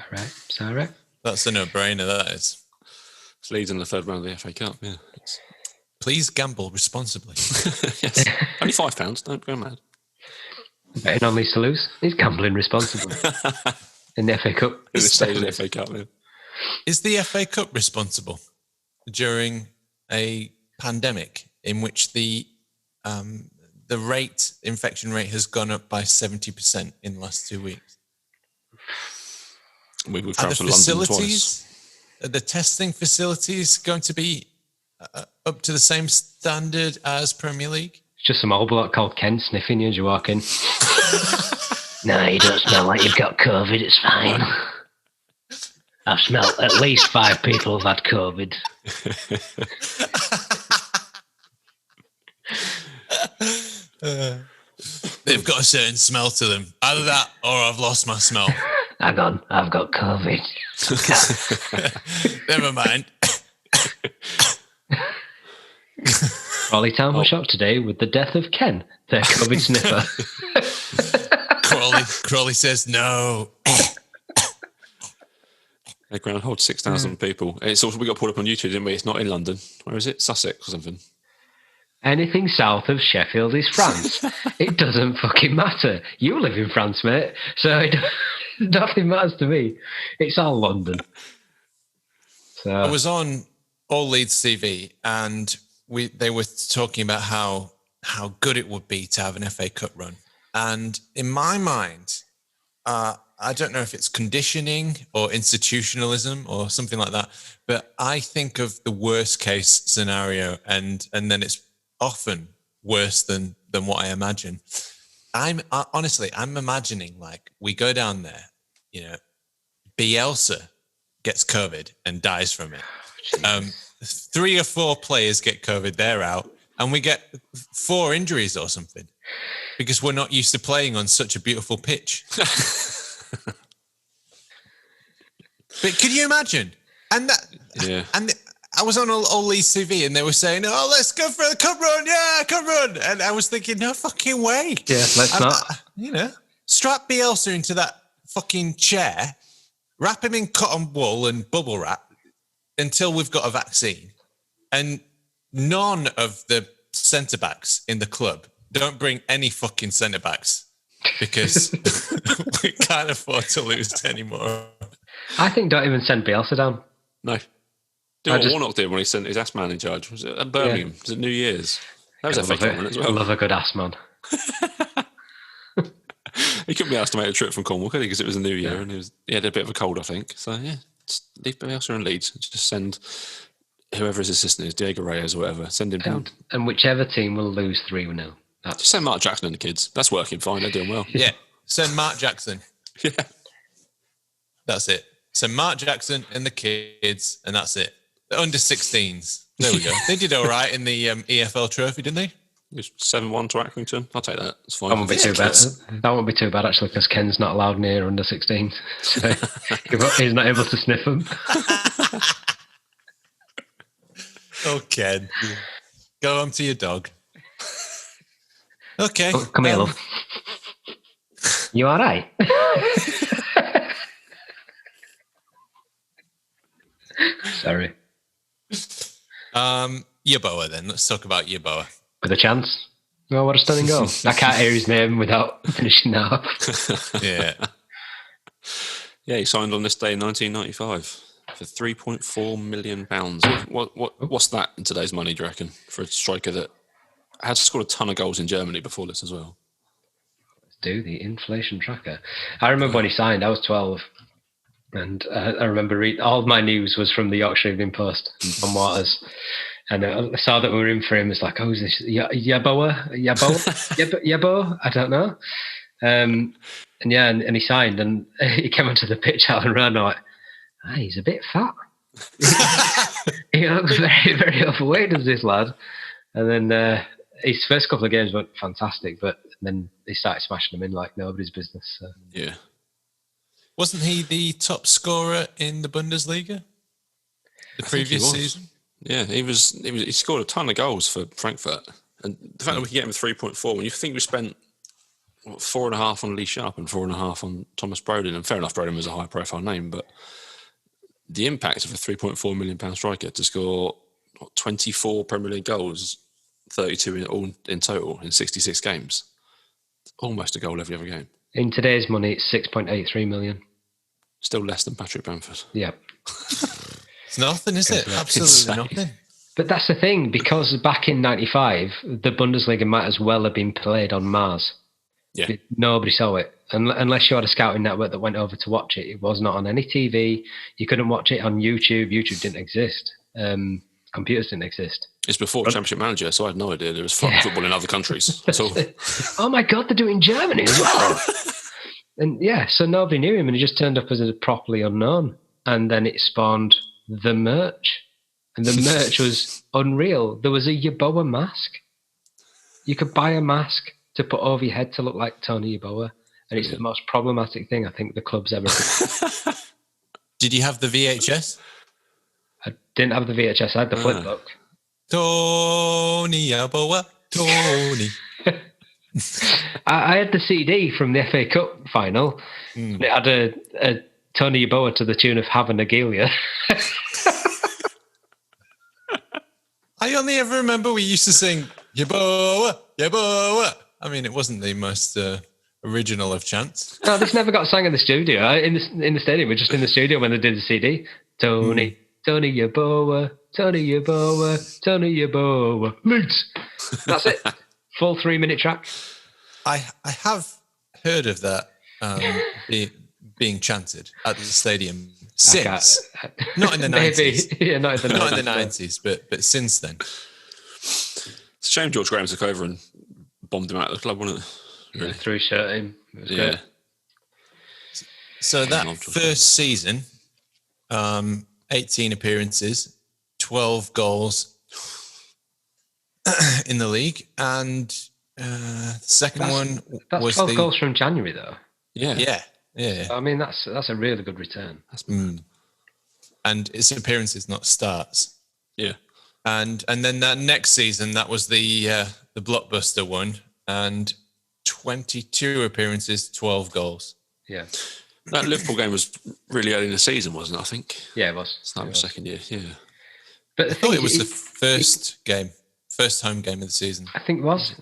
that right? That's a no-brainer. That is. It's Leeds in the 3rd round of the FA Cup. Yeah. Please gamble responsibly. Yes. Only £5. Don't go mad. Betting on Leeds to lose. He's gambling responsibly. In the FA Cup. In the stage of the FA Cup, yeah. Is the FA Cup responsible during a pandemic in which the infection rate has gone up by 70% in the last 2 weeks? We've travelled to London twice. Are the testing facilities going to be up to the same standard as Premier League? It's just some old bloke called Ken sniffing you as you walk in. No, you don't smell like you've got COVID. It's fine. I've smelled at least 5 people have had COVID. They've got a certain smell to them. Either that or I've lost my smell. Hang on, I've got COVID. Never mind. Crawley Town was shocked today with the death of Ken, their COVID sniffer. Crawley says no. Their ground holds 6,000 people. It's also, we got pulled up on YouTube, didn't we? It's not in London. Where is it? Sussex or something. Anything south of Sheffield is France. It doesn't fucking matter. You live in France, mate. So nothing matters to me. It's all London. So I was on All Leeds TV and they were talking about how good it would be to have an FA Cup run. And in my mind, I don't know if it's conditioning or institutionalism or something like that, but I think of the worst case scenario and then it's often worse than what I imagine. I'm imagining like we go down there, Bielsa gets COVID and dies from it. 3 or 4 players get COVID, they're out, and we get 4 injuries or something because we're not used to playing on such a beautiful pitch. But could you imagine? And I was on All Leeds TV and they were saying, "Oh, let's go for the cup run, yeah, cup run." And I was thinking, no fucking way. Yeah, let's not. Strap Bielsa into that fucking chair wrap him in cotton wool and bubble wrap until we've got a vaccine. And none of the centre-backs in the club don't bring any fucking centre-backs because we can't afford to lose anymore. I think don't even send Bielsa down. No. Do what Warnock did when he sent his ass man in charge. Was it at Birmingham? Was it New Year's? That was a fake one as well. I love a good ass man. He couldn't be asked to make a trip from Cornwall, could he? Because it was the New Year and he had a bit of a cold, I think. So, yeah, just leave Bielsa in Leeds. Just send whoever his assistant is, Diego Reyes or whatever, send him down. And whichever team will lose 3-0. Just send Mark Jackson and the kids. That's working fine. They're doing well. Yeah, send Mark Jackson. Yeah. That's it. Send Mark Jackson and the kids, and that's it. The under 16s. There we go. They did all right in the EFL trophy, didn't they? It was 7-1 to Accrington. I'll take that. It's fine. That won't be too bad. That won't be too bad, actually, because Ken's not allowed near under 16s. So he's not able to sniff them. Oh, Ken. Go home to your dog. Okay. Oh, come here, love. You all right? Sorry. Yeboah then. Let's talk about Yeboah. With a chance. Oh, what a stunning goal. I can't hear his name without finishing that off. Yeah. Yeah, he signed on this day in 1995 for £3.4 million. What's that in today's money, do you reckon, for a striker that had scored a ton of goals in Germany before this as well? Let's do the inflation tracker. I remember when he signed, I was 12. And I remember all my news was from the Yorkshire Evening Post on Waters. And I saw that we were in for him. It's like, oh, is this Yeboah? Yeboah? I don't know. And he signed and he came onto the pitch out and ran. I'm like, he's a bit fat. He looks very, very overweight, does this lad? And then his first couple of games went fantastic, but then he started smashing them in like nobody's business. So. Yeah. Wasn't he the top scorer in the Bundesliga the previous season? Yeah, he scored a ton of goals for Frankfurt. And the fact that we could get him 3.4, when you think we spent 4.5 on Lee Sharp and 4.5 on Thomas Broden, and fair enough, Broden was a high profile name, but the impact of a £3.4 million striker to score 24 Premier League goals, 32 in total in 66 games, almost a goal every other game. In today's money, it's 6.83 million. Still less than Patrick Bamford. Yeah. It's nothing, is it? Absolutely nothing. But that's the thing, because back in 95, the Bundesliga might as well have been played on Mars. Yeah. Nobody saw it. Unless you had a scouting network that went over to watch it. It was not on any TV. You couldn't watch it on YouTube. YouTube didn't exist. Computers didn't exist. It's before Championship Manager, so I had no idea there was football in other countries at all. Oh my God, they're doing Germany as well. And yeah, so nobody knew him and he just turned up as a properly unknown. And then it spawned the merch. And the merch was unreal. There was a Yeboah mask. You could buy a mask to put over your head to look like Tony Yeboah. And it's the most problematic thing I think the club's ever done. Did you have the VHS? I didn't have the VHS. I had the flip book. Tony Yeboah, Tony. I had the CD from the FA Cup final. It had a Tony Yeboah to the tune of Have a Nagilia. I only ever remember we used to sing Yeboah, Yeboah. I mean, it wasn't the most original of chants. No, this never got sung in the studio. In the stadium, we're just in the studio when they did the CD. Tony Yeboah, Tony Yeboah, Tony Yeboah, Leeds. That's it. Full 3-minute track. I have heard of that being chanted at the stadium since. Not in the 90s. Yeah, not in the 90s, but since then. It's a shame George Graham took over and bombed him out of the club, wasn't it? Really? Threw a shirt at him. It was great. So that first season, 18 appearances, 12 goals in the league, and the second one was 12 goals from January, though. Yeah. I mean, that's a really good return. And it's appearances, not starts. Yeah. And then that next season, that was the blockbuster one, and 22 appearances, 12 goals. Yeah. That Liverpool game was really early in the season, wasn't it? I think. Yeah, it was. Start of the second year. Yeah. But I thought it was the first home game of the season. I think it was.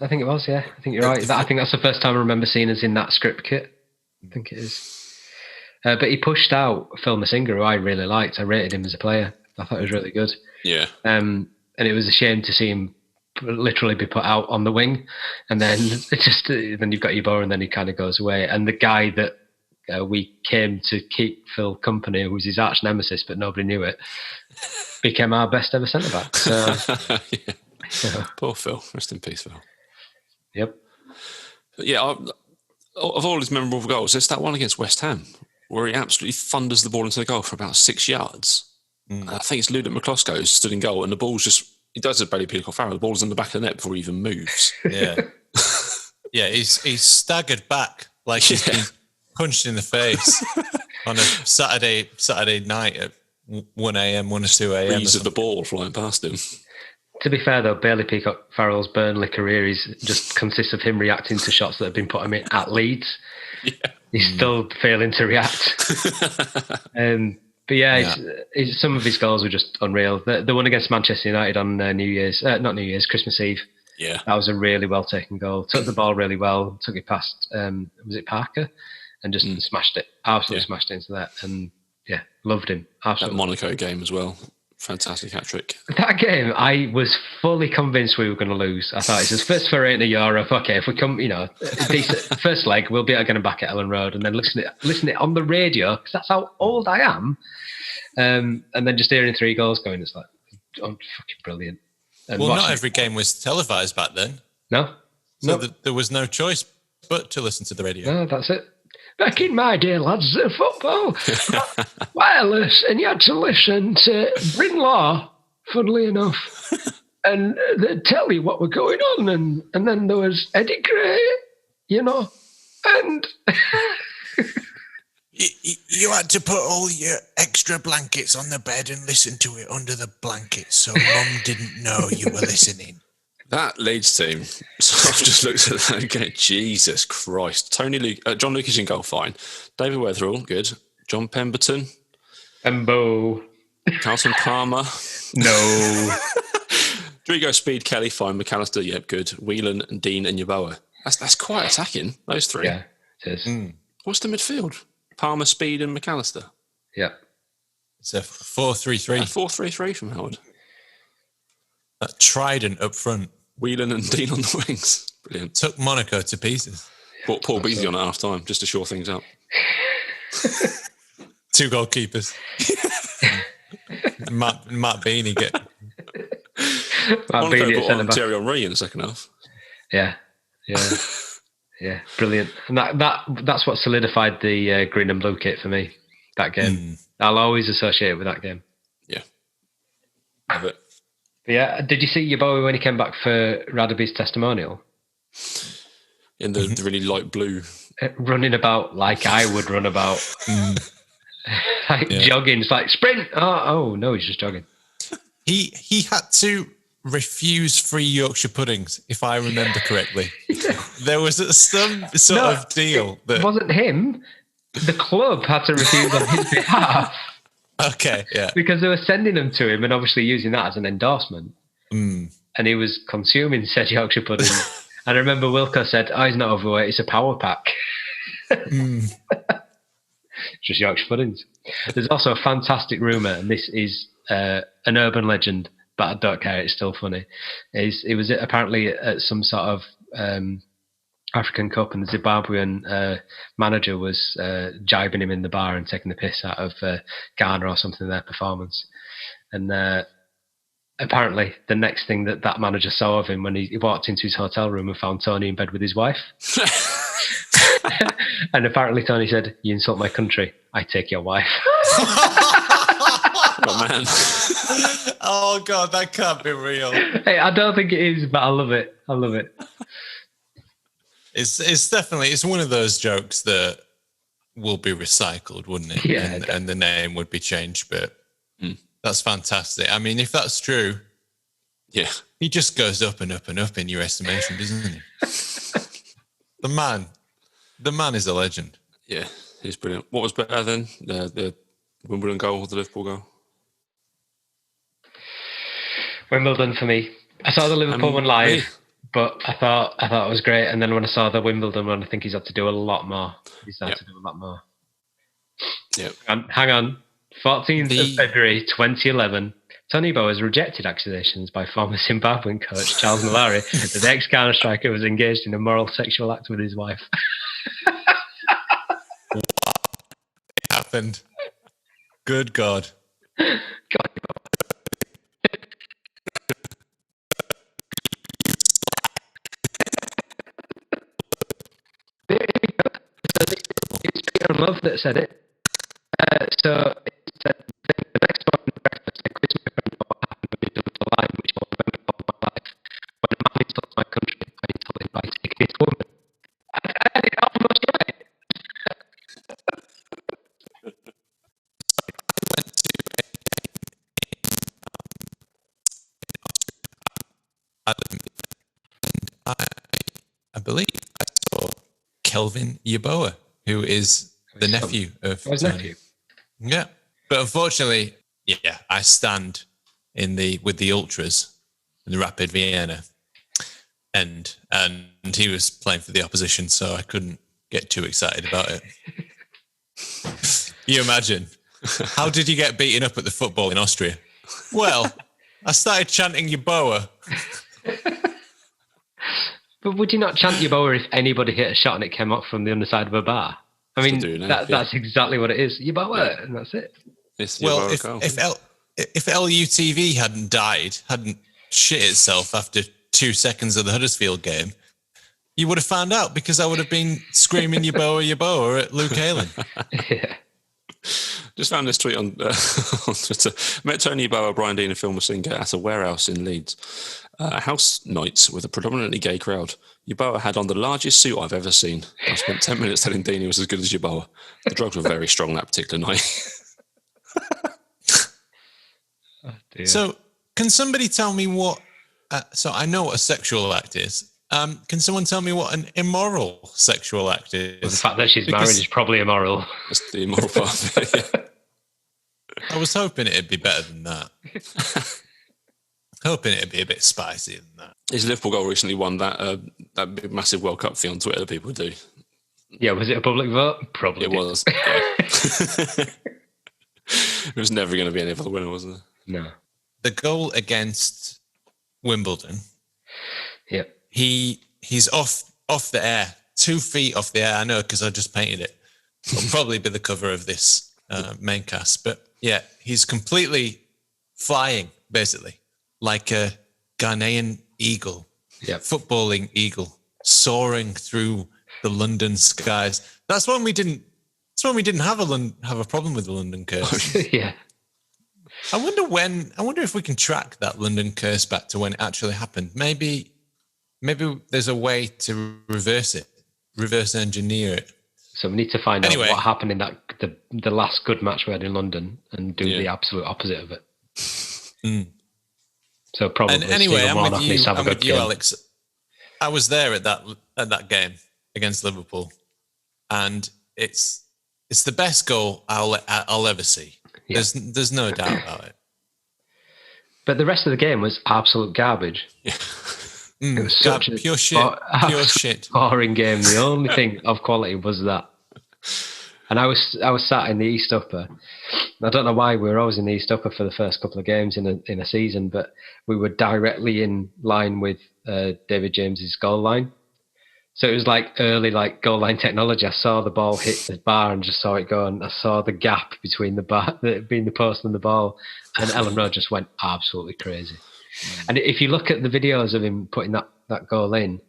Yeah, I think you're right. I think that's the first time I remember seeing us in that script kit. I think it is. But he pushed out Phil Masinga, who I really liked. I rated him as a player. I thought he was really good. Yeah. And it was a shame to see him literally be put out on the wing, and then then you've got Yeboah, and then he kind of goes away. And the guy that we came to keep Phil company, who was his arch nemesis, but nobody knew it, became our best ever centre back. So, yeah. Poor Phil. Rest in peace, Phil. Yep. Yeah. Of all his memorable goals, it's that one against West Ham where he absolutely thunders the ball into the goal for about 6 yards. I think it's Ludek McCloskey stood in goal, and the ball's he does a Bailey Peacock Farrell. The ball's in the back of the net before he even moves. Yeah. Yeah, he's staggered back like he's been punched in the face on a Saturday night at 1 a.m., 1 or 2 a.m. Breeze of the ball flying past him. To be fair, though, Bailey Peacock Farrell's Burnley career just consists of him reacting to shots that have been put on him at Leeds. Yeah. He's still failing to react. But some of his goals were just unreal. The one against Manchester United on Christmas Eve. Yeah. That was a really well taken goal. Took the ball really well, took it past, was it Parker? And just smashed it. Absolutely smashed it into that. And yeah, loved him. Absolutely. That Monaco game as well. Fantastic hat-trick. That game, I was fully convinced we were going to lose. I thought, it's his first for €8 okay, if we come, decent, first leg, we'll be going to back at Ellen Road, and then listen it on the radio, because that's how old I am. And then just hearing 3 goals going, it's like, fucking brilliant. And not every game was televised back then. No. So there was no choice but to listen to the radio. No, that's it. Back in my day, lads, the football wireless, and you had to listen to Brinlaw, funnily enough, and they'd tell you what were going on, and then there was Eddie Gray, and you had to put all your extra blankets on the bed and listen to it under the blankets, so Mum didn't know you were listening. That Leeds team, so I've just looked at that again. Jesus Christ. John Lucas in goal, fine. David Weatherall, good. John Pemberton. Embo. Carlton Palmer. No. Drigo Speed Kelly, fine. McAllister, yep, good. Whelan and Dean and Yeboah. That's quite attacking, those 3. Yeah, it is. What's the midfield? Palmer, Speed and McAllister. Yeah. It's a 4-3-3. 4-3-3 from Howard. That trident up front. Whelan and Dean on the wings. Brilliant. Took Monaco to pieces. Put Paul Beasley on at half time just to shore things up. 2 goalkeepers. Matt Beanie get. Monaco put on Thierry Henry in the second half. Yeah. Yeah, brilliant. And that's what solidified the green and blue kit for me, that game. I'll always associate it with that game. Yeah. Love it. But yeah, did you see Yeboah when he came back for Radaby's testimonial? In the really light blue. Running about like I would run about. Jogging. It's like, sprint! Oh, no, he's just jogging. He had to refuse free Yorkshire puddings, if I remember correctly. There was some sort of deal. It wasn't him. The club had to refuse on his behalf. Okay, yeah. Because they were sending them to him and obviously using that as an endorsement. And he was consuming said Yorkshire pudding. And I remember Wilco said, he's not overweight, it's a power pack. Just Yorkshire puddings. There's also a fantastic rumour, and this is an urban legend, but I don't care, it's still funny. It was apparently at some sort of African Cup, and the Zimbabwean manager was jibing him in the bar and taking the piss out of Ghana or something in their performance. And apparently the next thing that manager saw of him when he walked into his hotel room and found Tony in bed with his wife. And apparently Tony said, "You insult my country, I take your wife." Oh, man. Oh, God, that can't be real. Hey, I don't think it is, but I love it. It's definitely, it's one of those jokes that will be recycled, wouldn't it? Yeah. And the name would be changed, but that's fantastic. I mean, if that's true, yeah, he just goes up and up and up in your estimation, doesn't he? The man is a legend. Yeah. He's brilliant. What was better then? The Wimbledon goal or the Liverpool goal? Wimbledon for me. I saw the Liverpool one live, really? but I thought it was great. And then when I saw the Wimbledon one, I think he's had to do a lot more. He's had to do a lot more. Yep. Hang on. 14th of February 2011. Tony Yeboah has rejected accusations by former Zimbabwean coach Charles Malari that the ex-Ghana striker was engaged in a moral sexual act with his wife. It happened. Good God. God. It's Peter Love that said it. So it said the next one breakfast at Christmas what happened with the line which will remember all my life. When a man insults my country, I insult him by taking his woman. I had it almost right. I believe I saw Kelvin Yeboah, who is the nephew of his Tony. nephew. Yeah, but unfortunately, I stand with the ultras in the Rapid Vienna, and he was playing for the opposition, so I couldn't get too excited about it. You imagine? How did you get beaten up at the football in Austria? Well, I started chanting Yeboah. But would you not chant Yeboah if anybody hit a shot and it came up from the underside of a bar? I mean, that's exactly what it is. Yeboah, and that's it. Well, if LUTV hadn't shit itself after 2 seconds of the Huddersfield game, you would have found out because I would have been screaming Yeboah, Yeboah at Luke Ayling. Yeah. Just found this tweet on Twitter. Met Tony Yeboah, Brian Dean and Phil Masinga at a warehouse in Leeds. House nights with a predominantly gay crowd. Yeboah had on the largest suit I've ever seen. I spent 10 minutes telling Dean he was as good as Yeboah. The drugs were very strong that particular night. So, can somebody tell me what... so, I know what a sexual act is. Can someone tell me what an immoral sexual act is? Well, the fact that she's married is probably immoral. That's the immoral part of it, yeah. I was hoping it'd be better than that. Hoping it'd be a bit spicier than that. His Liverpool goal recently won that big massive World Cup thing on Twitter that people do. Yeah, was it a public vote? Probably. It was. Yeah. It was never going to be any other winner, was it? No. The goal against Wimbledon. Yep. He's off the air, 2 feet off the air. I know because I just painted it. It'll probably be the cover of this main cast. But yeah, he's completely flying, basically, like a Ghanaian eagle, footballing eagle, soaring through the London skies. That's when we didn't have a problem with the London curse. Yeah. I wonder if we can track that London curse back to when it actually happened. Maybe there's a way to reverse engineer it. So we need to find out what happened in that the last good match we had in London and do the absolute opposite of it. Mm. So probably. And anyway, I'm with you, game. Alex. I was there at that game against Liverpool, and it's the best goal I'll ever see. Yeah. There's no doubt about it. But the rest of the game was absolute garbage. Yeah. It was such a pure shit. Boring game. The only thing of quality was that. And I was sat in the East Upper. I don't know why we were always in the East Upper for the first couple of games in a season, but we were directly in line with David James's goal line. So it was like early goal line technology. I saw the ball hit the bar and just saw it go, and I saw the gap between the post and the ball, and Ellen Rowe just went absolutely crazy. And if you look at the videos of him putting that goal in,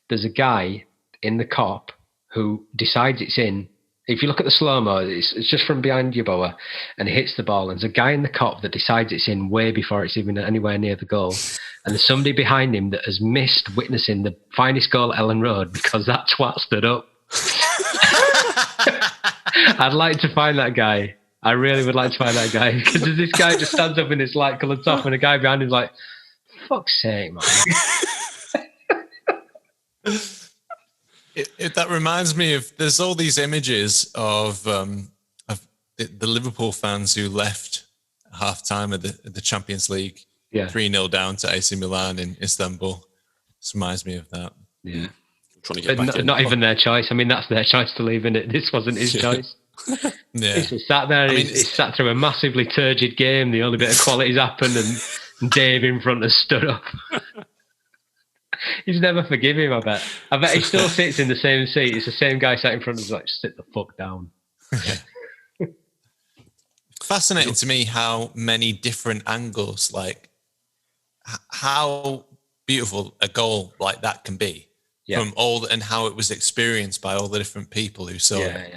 there's a guy in the cop who decides it's in. If you look at the slow-mo, it's just from behind Yeboah, and he hits the ball, and there's a guy in the cop that decides it's in way before it's even anywhere near the goal. And there's somebody behind him that has missed witnessing the finest goal at Ellen Road because that twat stood up. I'd like to find that guy. I really would like to find that guy, because this guy just stands up in his light-coloured top, and a guy behind him's like, fuck's sake, man. That reminds me of, there's all these images of the Liverpool fans who left half time of the Champions League, 3-0 down to AC Milan in Istanbul. This reminds me of that. Yeah. Trying to get back Not even their choice. I mean, that's their choice to leave, innit? This wasn't his choice. Yeah. He's sat there, he's sat through a massively turgid game. The only bit of quality's happened, and Dave in front has stood up. He's never forgive him, I bet. I bet he still sits in the same seat. It's the same guy sat in front of him, like, sit the fuck down. Fascinating to me how many different angles, like how beautiful a goal like that can be from all, and how it was experienced by all the different people who saw it.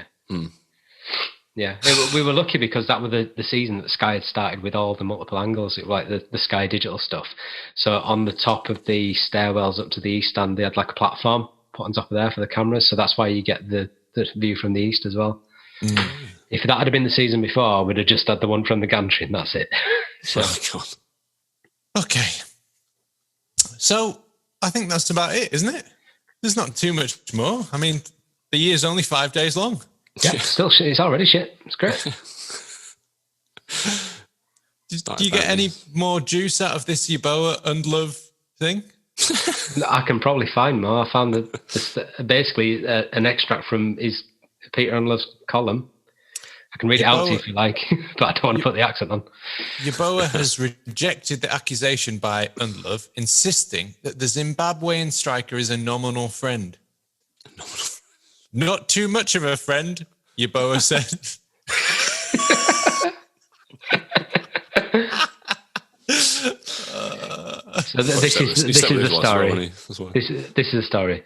Yeah, we were lucky because that was the season that Sky had started with all the multiple angles, like the Sky digital stuff. So on the top of the stairwells up to the east stand, they had like a platform put on top of there for the cameras. So that's why you get the view from the east as well. If that had been the season before, we'd have just had the one from the gantry and that's it. So. Okay. So I think that's about it, isn't it? There's not too much more. I mean, the year's only 5 days long. Yeah, still shit. It's already shit. It's great. Do you get any more juice out of this Yeboah and love thing? I can probably find more. I found basically an extract from his Peter and Love's column. I can read it out to you if you like, but I don't want to put the accent on. Yeboah has rejected the accusation by Unlove, insisting that the Zimbabwean striker is a nominal friend. Not too much of a friend, Yeboah said. So this is the story. This is the story.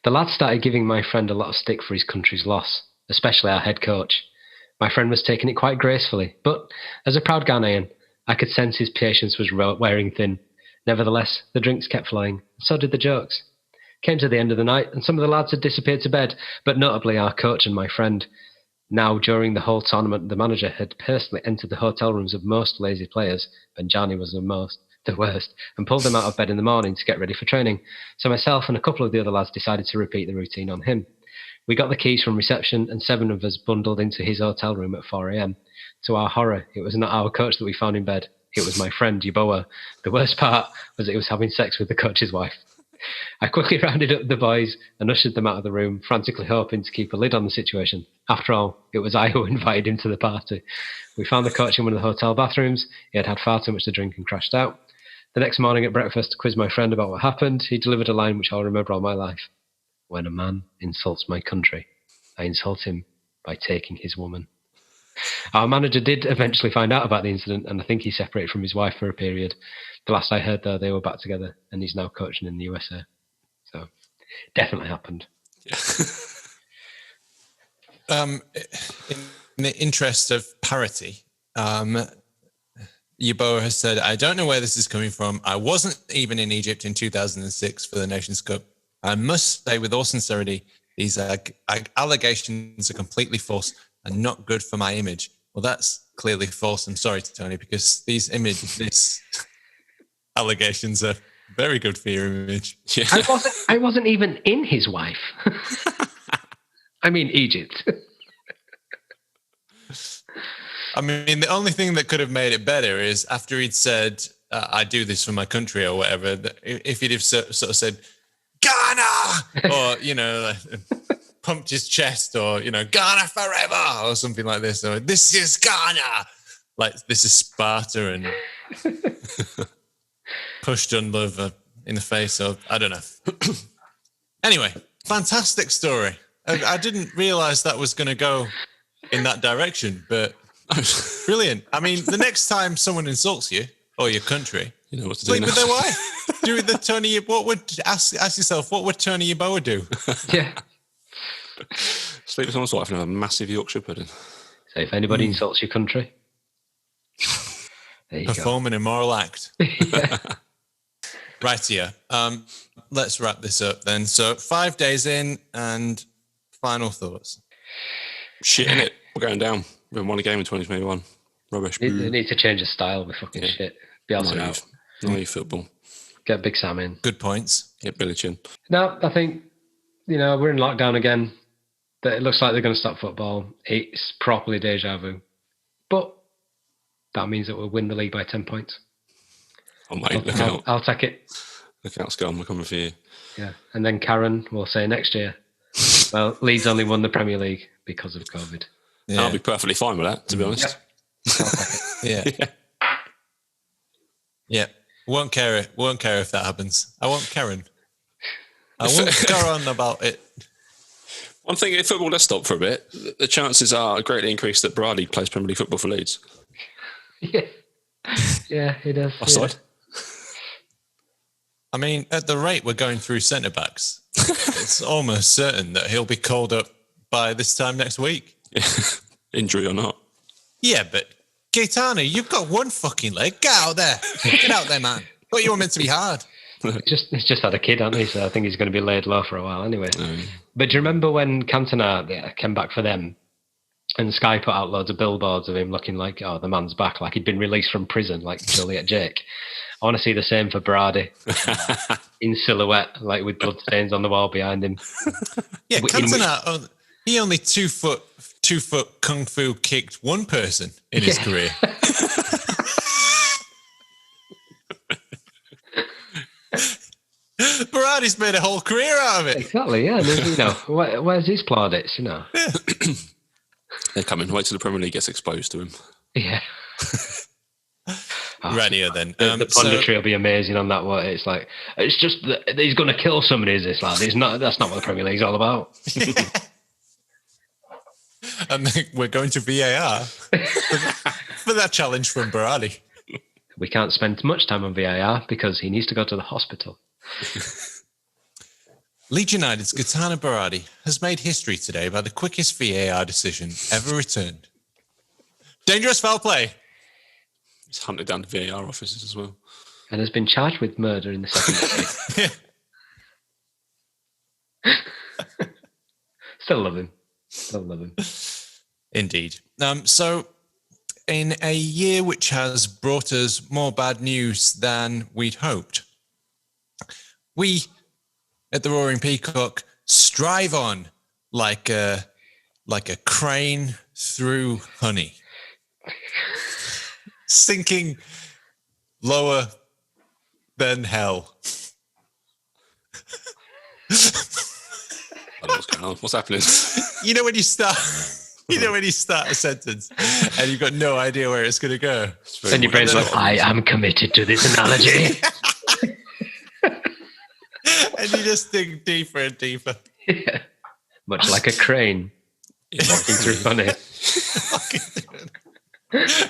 The lad started giving my friend a lot of stick for his country's loss, especially our head coach. My friend was taking it quite gracefully, but as a proud Ghanaian, I could sense his patience was wearing thin. Nevertheless, the drinks kept flowing, and so did the jokes. Came to the end of the night, and some of the lads had disappeared to bed, but notably our coach and my friend. Now, during the whole tournament, the manager had personally entered the hotel rooms of most lazy players, Benjani was the worst, and pulled them out of bed in the morning to get ready for training. So myself and a couple of the other lads decided to repeat the routine on him. We got the keys from reception, and 7 of us bundled into his hotel room at 4 a.m. To our horror, it was not our coach that we found in bed. It was my friend, Yeboah. The worst part was that he was having sex with the coach's wife. I quickly rounded up the boys and ushered them out of the room, frantically hoping to keep a lid on the situation. After all, it was I who invited him to the party. We found the coach in one of the hotel bathrooms. He had had far too much to drink and crashed out. The next morning at breakfast, to quiz my friend about what happened, he delivered a line which I'll remember all my life. When a man insults my country, I insult him by taking his woman. Our manager did eventually find out about the incident, and I think he separated from his wife for a period. The last I heard, though, they were back together, and he's now coaching in the USA. So, definitely happened. In the interest of parity, Yeboah has said, I don't know where this is coming from. I wasn't even in Egypt in 2006 for the Nations Cup. I must say with all sincerity, these allegations are completely false and not good for my image. Well, that's clearly false. I'm sorry, Tony, because these allegations are very good for your image. Yeah. I wasn't even in his wife. I mean, Egypt. I mean, the only thing that could have made it better is after he'd said, I do this for my country or whatever, if he'd have sort of said, Ghana! Or, pumped his chest or, Ghana forever or something like this. Or this is Ghana! Like, this is Sparta and pushed Unlove in the face of, I don't know. Anyway, fantastic story. I didn't realise that was going to go in that direction, but brilliant. I mean, the next time someone insults you or your country, you know what to do. Sleep with their wife. Do the Tony. What would ask yourself? What would Tony Yeboah do? Yeah. Sleep with someone's wife and have a massive Yorkshire pudding. So if anybody insults your country, there you perform go. an immoral act. Right here. Let's wrap this up then. So 5 days in, and final thoughts. Shit, innit? We're going down. We haven't won a game in 2021. Rubbish. They need to change the style with fucking shit. Bielsa out. Naive football. Get Big Sam in. Good points. Get Billy Chin. No, I think we're in lockdown again. It looks like they're going to stop football. It's properly deja vu. But that means that we'll win the league by 10 points. Oh, mate, look out. I'll take it. Look out, Scum. We're coming for you. Yeah. And then Karen will say next year, well, Leeds only won the Premier League because of COVID. Yeah. I'll be perfectly fine with that, to be honest. Yeah. Yeah. Won't care if that happens. I won't Karen. I won't go on about it. One thing, if football does stop for a bit, the chances are greatly increased that Brady plays Premier League football for Leeds. Yeah. Yeah, he does. Offside. I mean, at the rate we're going through centre-backs, it's almost certain that he'll be called up by this time next week. Injury or not. Yeah, but Gaetano, you've got one fucking leg. Get out there. Get out there, man. But you were meant to be hard. He's just had a kid, hasn't he? So I think he's going to be laid low for a while anyway. But do you remember when Cantona came back for them and Sky put out loads of billboards of him looking like, oh, the man's back, like he'd been released from prison, like Juliet Jake? I want to see the same for Brady in silhouette, like with blood stains on the wall behind him. Yeah, Cantona, he only 2 foot kung fu kicked one person in his career. Berardi's made a whole career out of it. Exactly, yeah. Where's his plaudits, Yeah. They're coming. Wait till the Premier League gets exposed to him. Yeah. Radio then. The punditry will be amazing on that one. It's like, it's just that he's going to kill somebody, is this lad? That's not what the Premier League's all about. And we're going to VAR for that challenge from Berardi. We can't spend much time on VAR because he needs to go to the hospital. Leeds United's Gaetano Berardi has made history today by the quickest VAR decision ever returned. Dangerous foul play. He's hunted down the VAR offices as well. And has been charged with murder in the second degree. Still love him. Indeed. So, in a year which has brought us more bad news than we'd hoped, we at the Roaring Peacock strive on like a crane through honey, sinking lower than hell. I don't know what's going on. What's happening? You know when you start a sentence and you've got no idea where it's going to go. And your brain's like, I am committed to this analogy. And you just dig deeper and deeper. Yeah. Much like a crane walking through honey.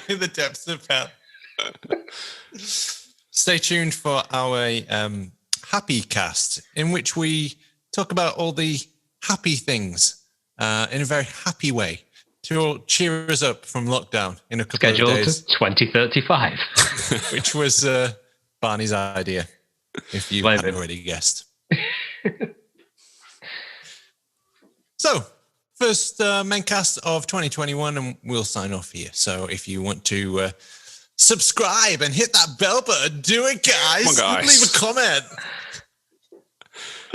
In the depths of hell. Stay tuned for our happy cast, in which we talk about all the happy things in a very happy way to cheer us up from lockdown in a couple of days. Scheduled to 2035. Which was Barney's idea, if you haven't already guessed. So, first main cast of 2021, and we'll sign off here. So if you want to subscribe and hit that bell button, do it, guys. Come on, guys. Leave a comment.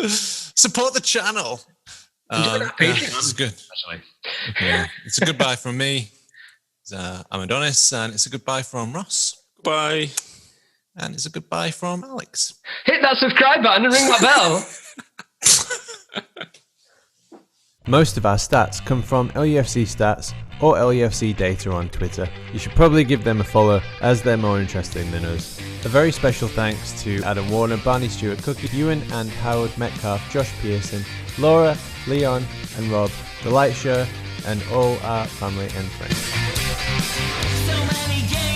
Support the channel. It's good. Actually. Yeah, it's a goodbye from me. I'm Adonis, and it's a goodbye from Ross. Goodbye. And it's a goodbye from Alex. Hit that subscribe button and ring that bell. Most of our stats come from LUFC Stats or LUFC Data on Twitter. You should probably give them a follow as they're more interesting than us. A very special thanks to Adam Warner, Barney Stewart Cookie, Ewan and Howard Metcalf, Josh Pearson, Laura, Leon and Rob, The Light Show, and all our family and friends. So many games.